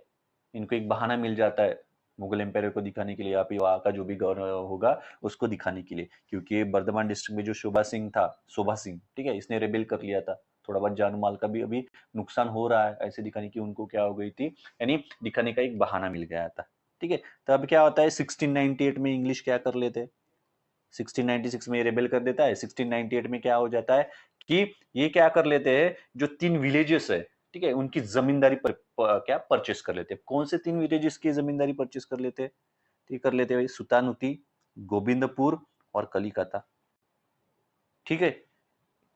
इनको एक बहाना मिल जाता है मुगल एम्पायर को दिखाने के लिए, या फिर वहाँ का जो भी गवर्नर होगा उसको दिखाने के लिए। क्योंकि बर्धमान डिस्ट्रिक्ट में जो शोभा सिंह था, शोभा सिंह, ठीक है, इसने रेबेल कर लिया था। थोड़ा बहुत जान माल का भी अभी नुकसान हो रहा है, ऐसे दिखाने की उनको क्या हो गई थी, यानी दिखाने का एक बहाना मिल गया था, ठीक है। तब क्या होता है 1698 में इंग्लिश क्या कर लेते हैं, 1696 में रेबेल कर देता है। 1698 में क्या हो जाता है कि ये क्या कर लेते हैं, जो 3 विलेजेस है, ठीक है, उनकी जमींदारी क्या परचेस कर लेते हैं। कौन से 3 विलेजेस की जमींदारी परचेस कर लेते हैं, ठीक कर लेते हैं भाई, सुतानुती, गोविंदपुर और कलिकता, ठीक है।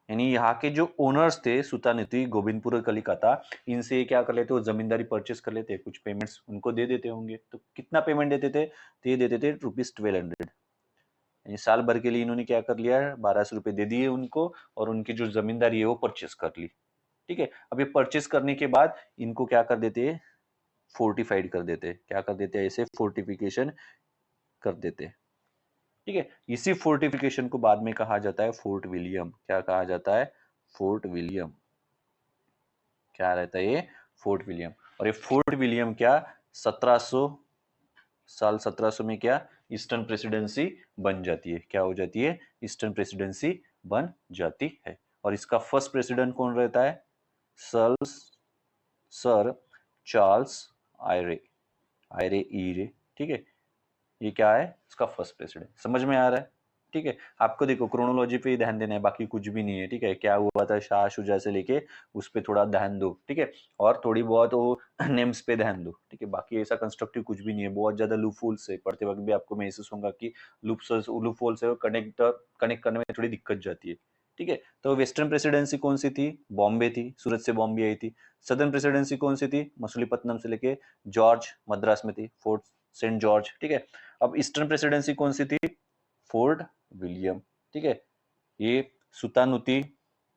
यानी यहाँ के जो ओनर्स थे सुतानुती, गोविंदपुर और कलिकता, इनसे क्या कर लेते, वो जमींदारी परचेस कर लेते, कुछ पेमेंट्स उनको दे देते होंगे। तो कितना पेमेंट देते थे, तो ये देते थे ₹1200। यानी साल भर के लिए इन्होंने क्या कर लिया, 1200 रुपए दे दिए उनको, और उनकी जो जमींदारी है वो परचेस कर ली, ठीक है। अब ये परचेस करने के बाद इनको क्या कर देते हैं, फोर्टिफाइड कर देते हैं। क्या कर देते हैं, ऐसे फोर्टिफिकेशन कर देते हैं, ठीक है। इसी फोर्टिफिकेशन को बाद में कहा जाता है फोर्ट विलियम। क्या कहा जाता है, फोर्ट विलियम। क्या रहता है ये, फोर्ट विलियम। और ये फोर्ट विलियम क्या 1700 साल 1700 में क्या ईस्टर्न प्रेसिडेंसी बन जाती है। क्या हो जाती है, ईस्टर्न प्रेसिडेंसी बन जाती है। और इसका फर्स्ट प्रेसिडेंट कौन रहता है, sir sir Charles Eyre, Eyre Eyre, ठीक है। ये क्या है, इसका फर्स्ट प्रेसिडेंट। समझ में आ रहा है, ठीक है। आपको देखो क्रोनोलॉजी पे ही ध्यान देना है, बाकी कुछ भी नहीं है, ठीक है। क्या हुआ था शाह शुजा से लेके, उस पे थोड़ा ध्यान दो, ठीक है। और थोड़ी बहुत वो नेम्स पे ध्यान दो, ठीक है। बाकी ऐसा कंस्ट्रक्टिव कुछ भी नहीं है। बहुत ज्यादा लूप होल्स है, पढ़ते वक्त भी आपको महसूस होगा कि लूप होल्स है, कनेक्ट कनेक्ट करने में थोड़ी दिक्कत जाती है, ठीक है। तो वेस्टर्न प्रेसिडेंसी कौन सी थी, बॉम्बे थी, सूरत से बॉम्बे आई थी। सदर्न प्रेसिडेंसी कौन सी थी, मछलीपट्टनम से लेके जॉर्ज मद्रास में थी, फोर्ट सेंट जॉर्ज, ठीक है। अब ईस्टर्न प्रेसिडेंसी कौन सी थी, फोर्ट विलियम, ठीक है। ये सुतानुती,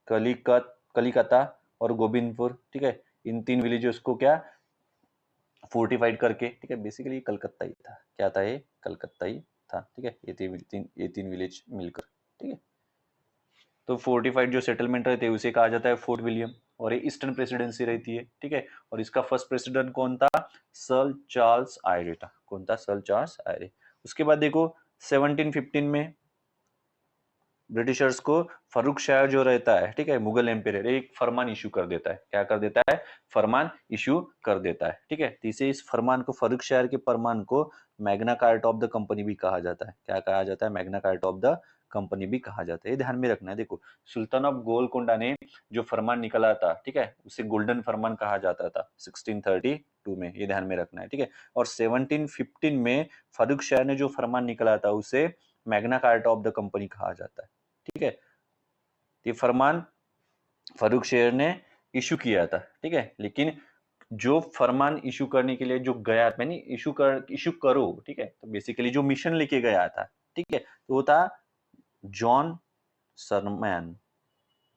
कलिकता और गोविंदपुर, ठीक है, इन 3 विलेजेस को क्या फोर्टिफाइड करके, ठीक है। बेसिकली कलकत्ता ही था, क्या था ये, कलकत्ता ही था, ठीक है। ये तीन विलेज मिलकर, ठीक है। तो फोर्टिफाइड जो सेटलमेंट रहते हैं उसे कहा जाता है फोर्ट विलियम। और ये ईस्टर्न प्रेसिडेंसी रहती है, ठीक है। और इसका फर्स्ट प्रेसिडेंट कौन था, सर चार्ल्स आयरे था। कौन था, सर चार्ल्स आयरे। उसके बाद देखो 1715 में ब्रिटिशर्स को फर्रुख शाह जो रहता है, ठीक है, मुगल एम्पायर, एक फरमान इशू कर देता है। क्या कर देता है, फरमान इशू कर देता है, ठीक है। तो इसे इस फरमान को, फर्रुख शाह के फरमान को Magna carta of the company भी कहा जाता है। क्या कहा जाता है, Magna carta of the company भी कहा जाता है। ये ध्यान में रखना है। देखो सुल्तान ऑफ गोलकोंडा ने जो फरमान निकाला था, ठीक है, उसे गोल्डन फरमान कहा जाता था 1632 में। ये ध्यान में रखना है, ठीक है। और 1715 में फर्रुख शाह ने जो फरमान निकाला था उसे Magna carta of the company कहा जाता है, ठीक है। ये फरमान फर्रुख शाह ने इशू किया था, ठीक है। लेकिन जो फरमान इशू करने के लिए जो गया, मैंने इशू करो, ठीक है, तो बेसिकली जो मिशन लेके गया था, ठीक है, तो वो था जॉन सरमैन,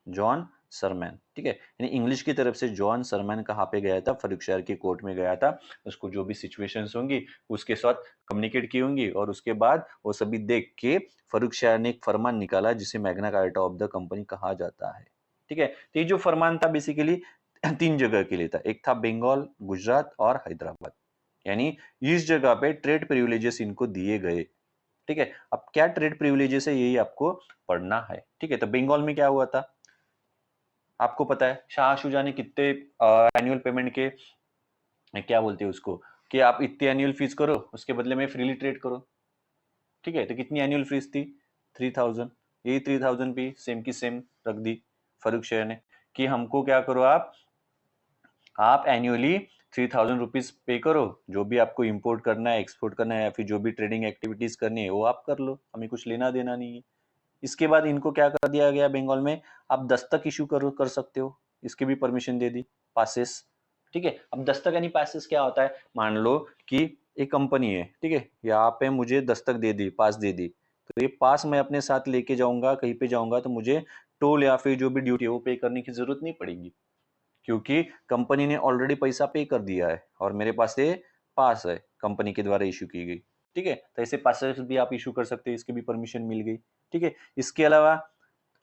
जॉन सरमैन, ठीक है। यानी इंग्लिश की तरफ से जॉन सरमैन कहाँ पे गया था, फर्रुखशायर की कोर्ट में गया था। उसको जो भी सिचुएशंस होंगी उसके साथ कम्युनिकेट की होंगी, और उसके बाद वो सभी देख के फर्रुखशायर ने एक फरमान निकाला जिसे Magna carta of the company कहा जाता है, ठीक है। तो ये जो फरमान था बेसिकली 3 जगह के लिए था। एक था बंगाल, गुजरात और हैदराबाद, यानी इस जगह पे ट्रेड प्रिविलेजेस इनको दिए गए। ठीक है, अब क्या ट्रेड प्रिविलेजेस है यही आपको पढ़ना है। ठीक है, तो बंगाल में क्या हुआ था आपको पता है, शाह शुजा ने कितने एनुअल पेमेंट के क्या बोलते हैं उसको, कि आप इतनी एनुअल फीस करो उसके बदले में फ्रीली ट्रेड करो। ठीक है, तो कितनी एनुअल फीस थी 3000। यही 3000 भी सेम की सेम रख दी फारूक शेयर ने कि हमको क्या करो आप एनुअली 3000 रुपीज पे करो, जो भी आपको इंपोर्ट करना है एक्सपोर्ट करना है या फिर जो भी ट्रेडिंग एक्टिविटीज करनी है वो आप कर लो, हमें कुछ लेना देना नहीं है। इसके बाद इनको क्या कर दिया गया बंगाल में, आप दस्तक इशू कर सकते हो, इसकी भी परमिशन दे दी, पासेस। ठीक है, अब दस्तक यानी पासेस क्या होता है, मान लो कि एक कंपनी है, ठीक है, यहाँ पे मुझे दस्तक दे दी, पास दे दी, तो ये पास मैं अपने साथ लेके जाऊंगा, कहीं पे जाऊंगा तो मुझे टोल या फिर जो भी ड्यूटी है वो पे करने की जरूरत नहीं पड़ेगी, क्योंकि कंपनी ने ऑलरेडी पैसा पे कर दिया है और मेरे पास ये पास है कंपनी के द्वारा इशू की गई। ठीक है, तो ऐसे पासेस भी आप इशू कर सकते हैं, इसकी भी परमिशन मिल गई। ठीक है, इसके अलावा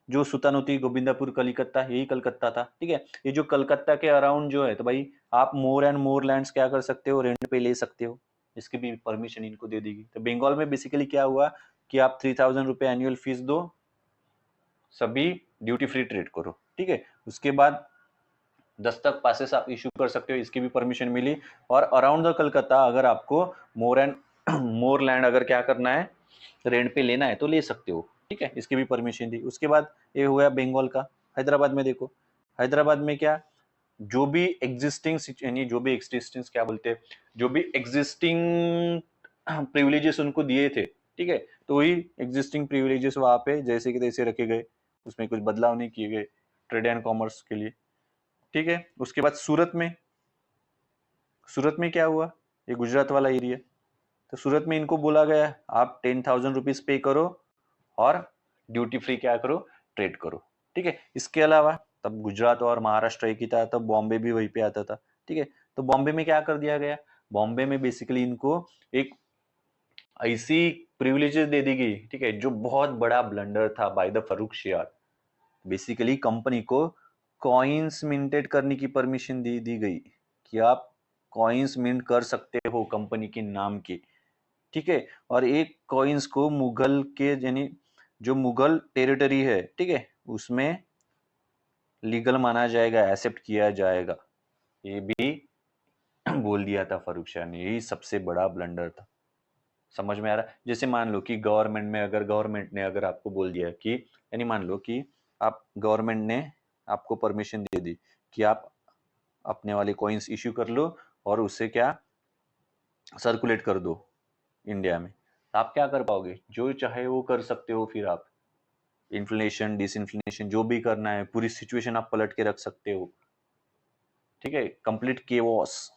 जो सुतानुती गोविंदापुर कलिकत्ता, यही कलकत्ता था। ठीक है, ये जो कलकत्ता के अराउंड जो है, तो भाई आप मोर एंड मोर लैंड्स क्या कर सकते हो, रेंट पे ले सकते हो, इसकी भी परमिशन इनको दे देगी। तो बंगाल में बेसिकली क्या हुआ कि आप 3000 रुपये एनुअल फीस दो, सभी ड्यूटी फ्री ट्रेड करो। ठीक है, उसके बाद दस्तक पासेस आप इशू कर सकते हो, इसकी भी परमिशन मिली। और अराउंड द कलकत्ता अगर आपको मोर एंड मोर लैंड अगर क्या करना है, रेंट पे लेना है तो ले सकते हो। ठीक है, इसकी भी परमिशन दी। उसके बाद ये हो गया बंगाल का। हैदराबाद में देखो, हैदराबाद में क्या, जो भी एग्जिस्टिंग यानी जो भी एग्जिस्टिंग क्या बोलते हैं, जो भी एग्जिस्टिंग प्रिविलेजेस उनको दिए थे, ठीक है, तो वही एग्जिस्टिंग प्रिविलेजेस वहां पे जैसे कि तैसे रखे गए, उसमें कुछ बदलाव नहीं किए गए ट्रेड एंड कॉमर्स के लिए। ठीक है, उसके बाद सूरत में क्या हुआ, ये गुजरात वाला एरिया, तो सूरत में इनको बोला गया आप 10,000 रुपीज पे करो और ड्यूटी फ्री क्या करो, ट्रेड करो। ठीक है, इसके अलावा तब गुजरात और महाराष्ट्र एक ही था, तब बॉम्बे भी वहीं पे आता था। ठीक है, तो बॉम्बे में क्या कर दिया गया, बॉम्बे में बेसिकली इनको एक ऐसी प्रिविलेजेस दे दी गई, ठीक है, जो बहुत बड़ा ब्लंडर था by the Farooq share. Basically company को कॉइन्स मिंटेड करने की परमिशन दी गई कि आप कॉइन्स मिंट कर सकते हो कंपनी के नाम के। ठीक है, और एक कॉइन्स को मुगल के यानी जो मुगल टेरिटरी है, ठीक है, उसमें लीगल माना जाएगा, एक्सेप्ट किया जाएगा, ये भी बोल दिया था फारूक शाह ने। यही सबसे बड़ा ब्लंडर था। समझ में आ रहा है, जैसे मान लो कि गवर्नमेंट ने अगर आपको बोल दिया कि यानी मान लो कि आप गवर्नमेंट ने आपको परमिशन दे दी कि आप अपने वाले कॉइन्स इश्यू कर लो और उससे क्या सर्कुलेट कर दो इंडिया में, तो आप क्या कर पाओगे, जो चाहे वो कर सकते हो। फिर आप इन्फ्लेशन डिसइन्फ्लेशन जो भी करना है, पूरी सिचुएशन आप पलट के रख सकते हो। ठीक है, कंप्लीट केओस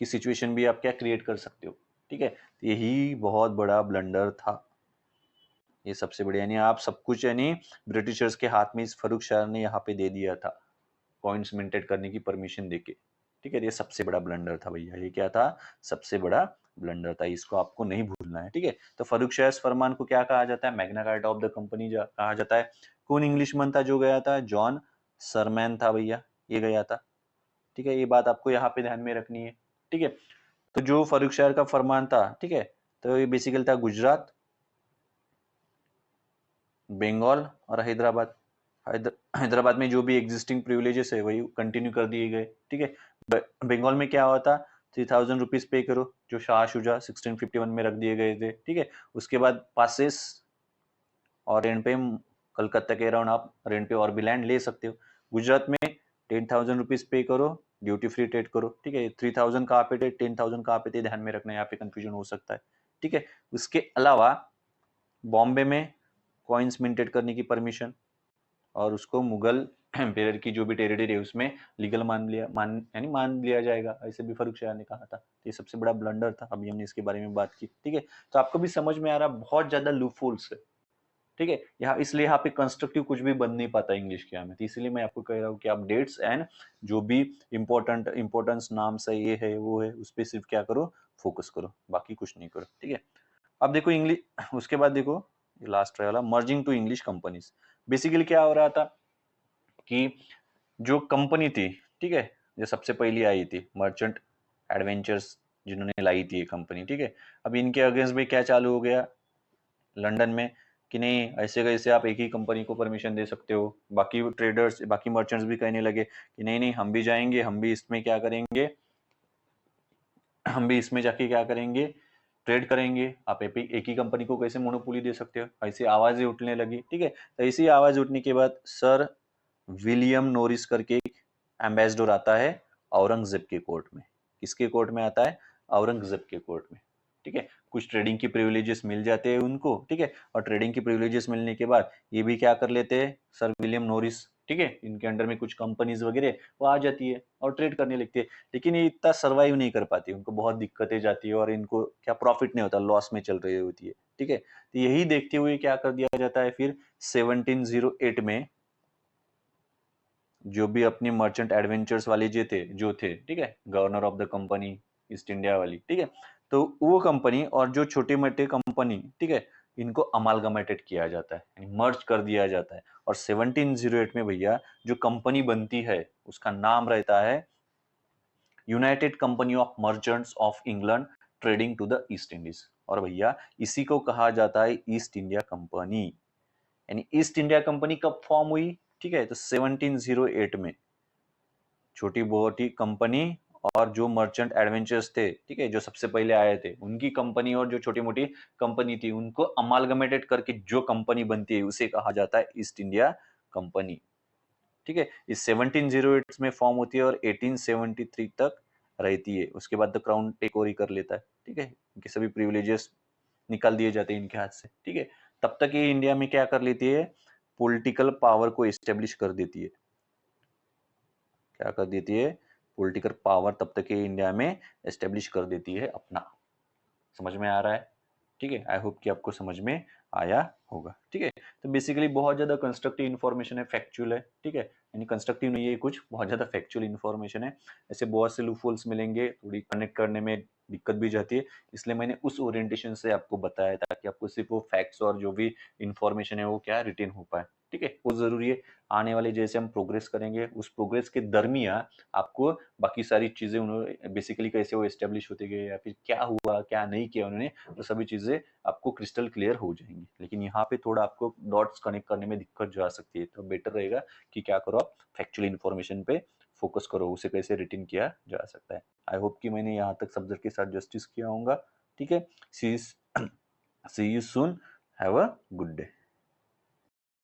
की सिचुएशन भी आप क्या क्रिएट कर सकते हो। ठीक है, तो यही बहुत बड़ा ब्लंडर था, ये सबसे बड़ी, यानी आप सब कुछ यानी ब्रिटिशर्स के हाथ में इस फारूक शाह ने यहाँ पे दे दिया था, कॉइन्स मिंटेड करने की परमिशन देके। ठीक है, ये सबसे बड़ा ब्लंडर था भैया, ये क्या था, सबसे बड़ा ब्लंडर था, इसको आपको नहीं भूलना है। ठीक है, तो फारूक शाह फरमान को क्या कहा जाता है, Magna carta of the company कहा जाता है। कौन इंग्लिशमैन था जो गया था, जॉन सरमैन था भैया, ये गया था। ठीक है, ये बात आपको यहाँ पे ध्यान में रखनी है। ठीक है, तो जो फारूक शाह का फरमान था, ठीक है, तो ये बेसिकली था गुजरात, बंगाल और हैदराबाद। हैदराबाद में जो भी एग्जिस्टिंग प्रिविलेजेस है वही कंटिन्यू कर दिए गए। ठीक है, बंगाल में क्या हुआ था, 3000 रुपीज पे करो, जो शाह शुजा 1651 में रख दिए गए थे। ठीक है, उसके बाद पासेस और रेंट पे कलकत्ता के अराउंड आप रेंट पे और भी लैंड ले सकते हो। गुजरात में 10,000 रुपीज पे करो, ड्यूटी फ्री ट्रेड करो। ठीक है, 3000 कहाँ पे थे, 10,000 कहाँ पे थे, ध्यान में रखना, यहाँ पे कंफ्यूजन हो सकता है। ठीक है, उसके अलावा बॉम्बे में कॉइन्स मिंटेड करने की परमिशन, और उसको मुगल एम्पायर की जो भी टेरिटरी है उसमें लीगल मान लिया जाएगा, ऐसे भी फारूक शाह ने कहा था। तो ये सबसे बड़ा ब्लंडर था, अभी हमने इसके बारे में बात की। ठीक है, तो आपको भी समझ में आ रहा, बहुत ज्यादा लूपहोल्स है। ठीक है, यहाँ इसलिए यहाँ पे कंस्ट्रक्टिव कुछ भी बन नहीं पाता इंग्लिश के में, तो इसलिए मैं आपको कह रहा हूँ कि आप डेट्स एंड जो भी इंपॉर्टेंस नाम से ये है वो है, उस पर सिर्फ क्या करो, फोकस करो, बाकी कुछ नहीं करो। ठीक है, अब देखो इंग्लिश, उसके बाद देखो लास्ट वाला merging to English companies. Basically क्या हो रहा था कि जो कंपनी थी, ठीक है, जो सबसे पहली आई थी मर्चेंट एडवेंचर्स जिन्होंने लाई थी ये कंपनी, ठीक है। अब इनके अगेंस्ट में क्या चालू हो गया लंदन में कि नहीं, ऐसे कैसे आप एक ही कंपनी को परमिशन दे सकते हो। बाकी ट्रेडर्स, बाकी मर्चेंट्स भी कहने लगे कि नहीं नहीं, हम भी जाएंगे, हम भी इसमें क्या करेंगे, हम भी इसमें जाके क्या करेंगे, ट्रेड करेंगे। आप एक ही कंपनी को कैसे मोनोपोली दे सकते हो। ऐसी आवाजें उठने लगी, ठीक है। तो ऐसी आवाज उठने के बाद सर विलियम नोरिस करके एक एम्बेसडर आता है औरंगजेब के कोर्ट में। किसके कोर्ट में आता है? औरंगजेब के कोर्ट में, ठीक है। कुछ ट्रेडिंग की प्रिविलेजेस मिल जाते हैं उनको, ठीक है। और ट्रेडिंग की प्रिविलेजेस मिलने के बाद ये भी क्या कर लेते हैं, सर विलियम नोरिस, ठीक है, इनके अंडर में कुछ कंपनीज वगैरह वो आ जाती है और ट्रेड करने लगती है। लेकिन ये इतना सर्वाइव नहीं कर पाती, उनको बहुत दिक्कतें जाती है और इनको क्या प्रॉफिट नहीं होता, लॉस में चल रही होती है, ठीक है। तो यही देखते हुए क्या कर दिया जाता है फिर 1708 में, जो भी अपनी मर्चेंट एडवेंचर्स वाले जो थे, ठीक है, governor of the company east India वाली, ठीक है। तो वो कंपनी और जो छोटे मोटे कंपनी, ठीक है, इनको अमालगमेटेड किया जाता है, यानी मर्ज कर दिया जाता है। और 1708 में भैया जो कंपनी बनती है उसका नाम रहता है United Company of merchants of England Trading to the East Indies. और भैया इसी को कहा जाता है ईस्ट इंडिया कंपनी। यानी ईस्ट इंडिया कंपनी कब फॉर्म हुई, ठीक है, तो 1708 में। छोटी मोटी कंपनी और जो मर्चेंट एडवेंचर्स थे, ठीक है, जो सबसे पहले आए थे, उनकी कंपनी और जो छोटी मोटी कंपनी थी उनको अमालगमेटेड करके जो कंपनी बनती है उसे कहा जाता है ईस्ट इंडिया कंपनी, ठीक है। इस 1708 में फॉर्म होती है और 1873 तक रहती है। उसके बाद द क्राउन टेक ओवर कर लेता है, ठीक है। इनके सभी प्रिविलेजेस निकाल दिए जाते हैं इनके हाथ से, ठीक है। तब तक ये इंडिया में क्या कर लेती है, पॉलिटिकल पावर को एस्टेब्लिश कर देती है। क्या कर देती है, पॉलिटिकल पावर तब तक ये इंडिया में एस्टेब्लिश कर देती है अपना। समझ में आ रहा है, ठीक है। आई होप कि आपको समझ में आया होगा, ठीक है। तो बेसिकली बहुत ज्यादा कंस्ट्रक्टिव इन्फॉर्मेशन है, फैक्चुअल है, ठीक है। यानी कंस्ट्रक्टिव नहीं है कुछ, बहुत ज्यादा फैक्चुअल इन्फॉर्मेशन है। ऐसे बहुत से लूपहोल्स मिलेंगे, थोड़ी कनेक्ट करने में दिक्कत भी जाती है, इसलिए मैंने उस ओरिएंटेशन से आपको बताया ताकि आपको सिर्फ वो फैक्ट्स और जो भी इंफॉर्मेशन है वो क्या रिटेन हो पाए, ठीक है। वो जरूरी है। आने वाले जैसे हम प्रोग्रेस करेंगे उस प्रोग्रेस के दरमियान आपको बाकी सारी चीजें उन्होंने बेसिकली कैसे वो एस्टेब्लिश होते गए या फिर क्या हुआ क्या नहीं किया उन्होंने, तो सभी चीजें आपको क्रिस्टल क्लियर हो जाएंगी। लेकिन यहाँ पे थोड़ा आपको डॉट्स कनेक्ट करने में दिक्कत जा सकती है, तो बेटर रहेगा कि क्या करो आप फैक्चुअल इन्फॉर्मेशन पे फोकस करो, उसे कैसे रिटेन किया जा सकता है। आई होप कि मैंने यहाँ तक सब्जेक्ट के साथ जस्टिस किया होगा, ठीक है। See you soon, have a good day.